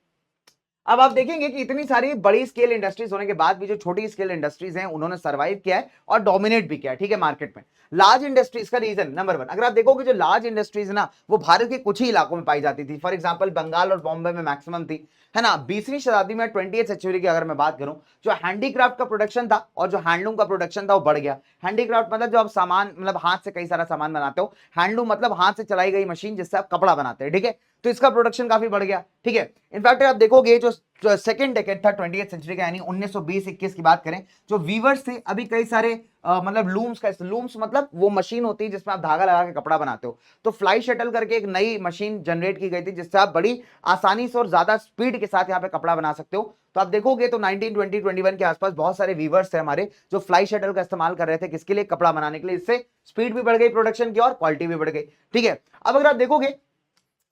अब आप देखेंगे कि इतनी सारी बड़ी स्केल इंडस्ट्रीज होने के बाद भी जो छोटी स्केल इंडस्ट्रीज हैं उन्होंने सर्वाइव किया है और डोमिनेट भी किया है, ठीक है, मार्केट में। लार्ज इंडस्ट्रीज का रीजन नंबर वन, अगर आप देखोगे जो लार्ज इंडस्ट्रीज ना, वो भारत के कुछ ही इलाकों में पाई जाती थी। फॉर एग्जांपल बंगाल और बॉम्बे में मैक्सिमम थी, है ना। 20वीं शताब्दी में, 20th सेंचुरी की अगर मैं बात करूं, जो हैंडीक्राफ्ट का प्रोडक्शन था और जो हैंडलूम का प्रोडक्शन था वो बढ़ गया। हैंडीक्राफ्ट मतलब जो आप सामान, मतलब हाथ से कई सारा सामान बनाते हो, हैंडलूम मतलब हाथ से चलाई गई मशीन जिससे आप कपड़ा बनाते हैं, ठीक है। तो इसका प्रोडक्शन काफी बढ़ गया, ठीक है। इनफैक्ट आप देखोगे जो सेकंड डेकेड था 20th सेंचुरी का, यानी 1920-21 की बात करें, जो वीवर्स थे, अभी कई सारे मतलब लूम्स मतलब वो मशीन होती है जिसमें आप धागा लगा के कपड़ा बनाते हो। तो फ्लाई शटल करके एक नई मशीन जनरेट की गई थी, जिससे आप बड़ी आसानी से और ज्यादा स्पीड के साथ यहाँ पे कपड़ा बना सकते हो। तो आप देखोगे तो 1920-21 के आसपास बहुत सारे वीवर्स थे हमारे, जो फ्लाई शटल का इस्तेमाल कर रहे थे, किसके लिए, कपड़ा बनाने के लिए। इससे स्पीड भी बढ़ गई प्रोडक्शन की और क्वालिटी भी बढ़ गई, ठीक है। अब अगर आप देखोगे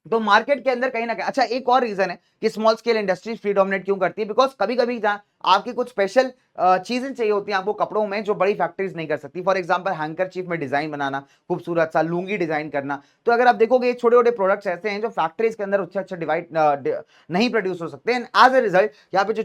तो मार्केट के अंदर कहीं ना कहीं, अच्छा एक और रीजन है कि स्मॉल स्केल इंडस्ट्रीज प्रीडोमिनेट क्यों करती है, बिकॉज कभी कभी आपकी कुछ स्पेशल चीजें चाहिए होती हैं आपको कपड़ों में, जो बड़ी फैक्ट्रीज नहीं कर सकती। फॉर एग्जांपल हैंकरचीफ में डिजाइन बनाना, खूबसूरत सा लुंगी डिजाइन करना। तो अगर आप देखोगे छोटे छोटे प्रोडक्ट्स ऐसे हैं जो फैक्ट्रीज के अंदर अच्छे अच्छे डिवाइड नहीं प्रोड्यूस हो सकते, एंड एज ए रिजल्ट यहाँ पे जो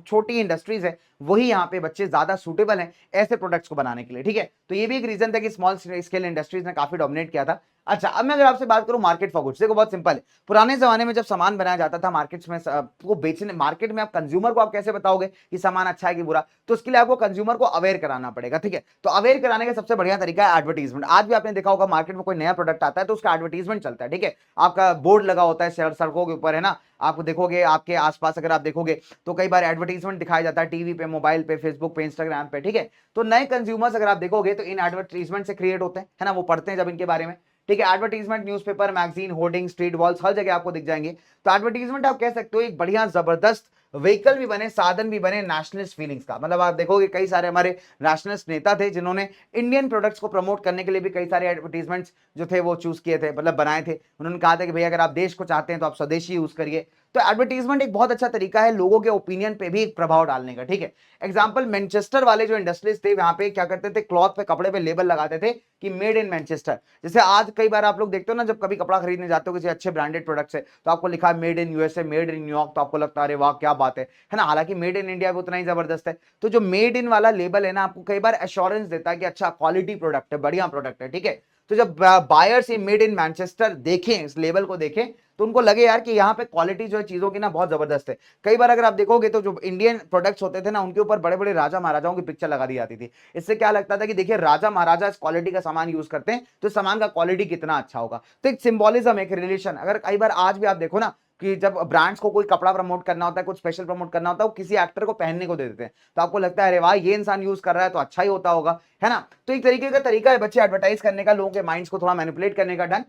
छोटी इंडस्ट्रीज है, वही यहाँ पे बच्चे ज्यादा सुटेबल हैं ऐसे प्रोडक्ट्स को बनाने के लिए, ठीक है। तो ये भी एक रीजन था कि स्मॉल स्केल इंडस्ट्रीज ने काफी डोमिनेट किया था। अच्छा, अब मैं अगर आपसे बात करूं मार्केट फॉर गुड्स, देखो बहुत सिंपल है। पुराने जमाने में जब सामान बनाया जाता था मार्केट्स में, वो बेचने, मार्केट में आप कंज्यूमर को आप कैसे बताओगे कि सामान अच्छा है कि बुरा, तो उसके लिए आपको कंज्यूमर को अवेयर कराना पड़ेगा, ठीक है। तो अवेयर कराने का सबसे बढ़िया तरीका है एडवर्टीजमेंट। आज भी आपने देखा होगा मार्केट में कोई नया प्रोडक्ट आता है तो उसका एडवर्टीजमेंट चलता है, ठीक है। आपका बोर्ड लगा होता है सड़कों के ऊपर, है ना। आप देखोगे आपके आसपास अगर आप देखोगे तो कई बार एडवर्टीजमेंट दिखाया जाता है टीवी पे, मोबाइल पे, फेसबुक पे, इंस्टाग्राम पे, ठीक है। तो नए कंज्यूमर्स अगर आप देखोगे तो इन एडवर्टीजमेंट से क्रिएट होते हैं, है ना, वो पढ़ते हैं जब इनके बारे में, ठीक है। Advertisement newspaper, magazine, hoarding, street walls, हर जगह आपको दिख जाएंगे। तो एडवर्टीजमेंट आप कह सकते हो एक बढ़िया जबरदस्त व्हीकल भी बने, साधन भी बने नेशनलिस्ट फीलिंग्स का। मतलब आप देखोगे कई सारे हमारे नेशनलिस्ट नेता थे जिन्होंने इंडियन प्रोडक्ट्स को प्रमोट करने के लिए भी कई सारे एडवर्टीजमेंट्स जो थे वो चूज किए थे, मतलब बनाए थे। उन्होंने कहा था कि भैया अगर आप देश को चाहते हैं तो आप स्वदेशी यूज करिए। तो एडवर्टीजमेंट एक बहुत अच्छा तरीका है लोगों के ओपिनियन पे भी एक प्रभाव डालने का, ठीक है। एग्जाम्पल, मैनचेस्टर वाले जो इंडस्ट्रीज थे वहां पे क्या करते थे, क्लॉथ पे, कपड़े पे लेबल लगाते थे कि मेड इन मैनचेस्टर। जैसे आज कई बार आप लोग देखते हो ना, जब कभी कपड़ा खरीदने जाते हो किसी अच्छे ब्रांडेड प्रोडक्ट से, तो आपको लिखा है made in USA, made in New York, तो आपको लगता है अरे वाह क्या बात है ना। हालांकि मेड इन इंडिया भी उतना ही जबरदस्त है। तो जो मेड इन वाला लेबल है ना, आपको कई बार एश्योरेंस देता है कि अच्छा क्वालिटी प्रोडक्ट है, बढ़िया प्रोडक्ट है, ठीक है। तो जब बायर्स ये मेड इन मैनचेस्टर देखें, इस लेबल को देखें, तो उनको लगे यार कि यहाँ पे क्वालिटी जो है चीजों की ना बहुत जबरदस्त है। कई बार अगर आप देखोगे तो जो इंडियन प्रोडक्ट्स होते थे ना, उनके ऊपर बड़े बड़े राजा महाराजाओं की पिक्चर लगा दी जाती थी। इससे क्या लगता था कि देखिए राजा महाराजा इस क्वालिटी का सामान यूज करते हैं, तो सामान का क्वालिटी कितना अच्छा होगा। तो एक सिंबोलिज्म, एक रिलेशन। अगर कई बार आज भी आप देखो ना कि जब ब्रांड्स को कोई कपड़ा प्रमोट करना होता है, कुछ स्पेशल प्रमोट करना होता है, वो किसी एक्टर को पहनने को दे देते हैं, तो आपको लगता है अरे वाह ये इंसान यूज कर रहा है तो अच्छा ही होता होगा, है ना। तो एक तरीके का तरीका है बच्चे एडवर्टाइज करने का, लोगों के माइंड्स को थोड़ा मैनिपुलेट करने का ढंग।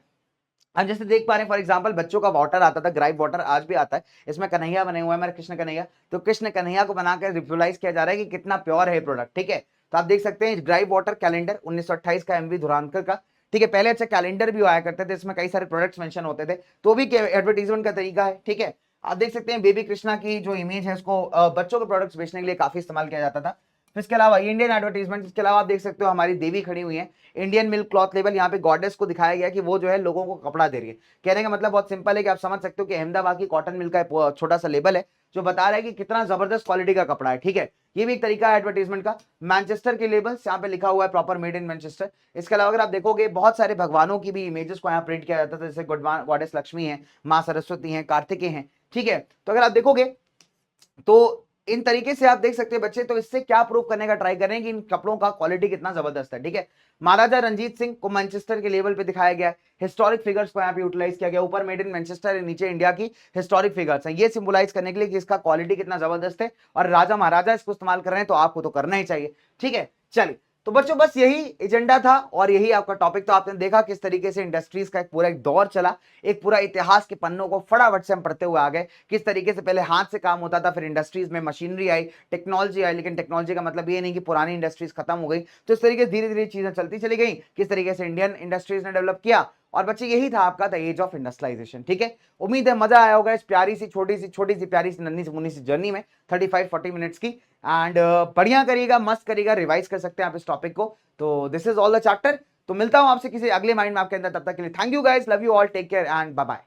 अब जैसे देख पा रहे हैं फॉर एग्जांपल, बच्चों का वाटर आता था, ग्राइप वाटर, आज भी आता है। इसमें कन्हैया बने हुए हैं, मेरे कृष्ण कन्हैया। तो कृष्ण कन्हैया को बनाकर रिप्यूलाइज किया जा रहा है कि कितना प्योर है प्रोडक्ट, ठीक है। तो आप देख सकते हैं ग्राइप वाटर कैलेंडर 1928 का, एमवी धुरानकर का, ठीक है। पहले अच्छा कैलेंडर भी आया करते थे, इसमें कई सारे प्रोडक्ट्स मेंशन होते थे, तो भी एडवर्टीजमेंट का तरीका है, ठीक है। आप देख सकते हैं बेबी कृष्णा की जो इमेज है उसको बच्चों के प्रोडक्ट्स बेचने के लिए काफी इस्तेमाल किया जाता था। फिर इसके अलावा इंडियन एडवर्टीजमेंट, इसके अलावा आप देख सकते हो हमारी देवी खड़ी हुई है, इंडियन मिल्क क्लॉथ लेबल। यहाँ पे गॉडेस को दिखाया गया कि वो जो है लोगों को कपड़ा दे रही है। कहने का मतलब बहुत सिंपल है कि आप समझ सकते हो कि अहमदाबाद की कॉटन मिल का छोटा सा लेबल है जो बता रहा है कि कितना जबरदस्त क्वालिटी का कपड़ा है, ठीक है। ये भी एक तरीका है एडवर्टीजमेंट का। मैनचेस्टर के लेबल यहाँ पे लिखा हुआ है प्रॉपर मेड इन मैनचेस्टर। इसके अलावा अगर आप देखोगे बहुत सारे भगवानों की भी इमेजेस को यहाँ प्रिंट किया जाता था, जैसे गॉडेस लक्ष्मी है, माँ सरस्वती है, कार्तिकेय हैं, ठीक है। तो अगर आप देखोगे तो इन तरीके से आप देख सकते हैं बच्चे, तो इससे क्या प्रूव करने का ट्राई करें कि इन कपड़ों का क्वालिटी कितना जबरदस्त है। ठीक है, महाराजा रंजीत सिंह को मैनचेस्टर के लेवल पे दिखाया गया है, हिस्टोरिक फिगर्स को यहाँ पे यूटिलाइज किया गया, ऊपर मेड इन मैनचेस्टर, नीचे इंडिया की हिस्टोरिक फिगर्स हैं, ये सिंबलाइज करने के लिए कि इसका क्वालिटी कितना जबरदस्त है, और राजा महाराजा इसको इस्तेमाल कर रहे हैं तो आपको तो करना ही चाहिए। ठीक है, चलिए, तो बच्चों बस यही एजेंडा था और यही आपका टॉपिक। तो आपने देखा किस तरीके से इंडस्ट्रीज का एक पूरा एक दौर चला, एक पूरा इतिहास के पन्नों को फटाफट से हम पढ़ते हुए आ गए, किस तरीके से पहले हाथ से काम होता था, फिर इंडस्ट्रीज में मशीनरी आई, टेक्नोलॉजी आई, लेकिन टेक्नोलॉजी का मतलब ये नहीं कि पुरानी इंडस्ट्रीज खत्म हो गई। तो इस तरीके से धीरे धीरे चीजें चलती चली गई, किस तरीके से इंडियन इंडस्ट्रीज ने डेवलप किया। और बच्चे यही था आपका द एज ऑफ इंडस्ट्रियलाइजेशन। ठीक है, उम्मीद है मजा आया होगा इस प्यारी सी छोटी सी प्यारी सी नन्ही सी मुन्नी सी जर्नी में 35-40 मिनट्स की। एंड बढ़िया करिएगा, मस्त करिएगा, रिवाइज कर सकते हैं आप इस टॉपिक को। तो this is all the chapter. तो मिलता हूं आपसे किसी अगले माइंड मैप के अंदर, तब तक के लिए thank you guys, love you all, take care and bye bye.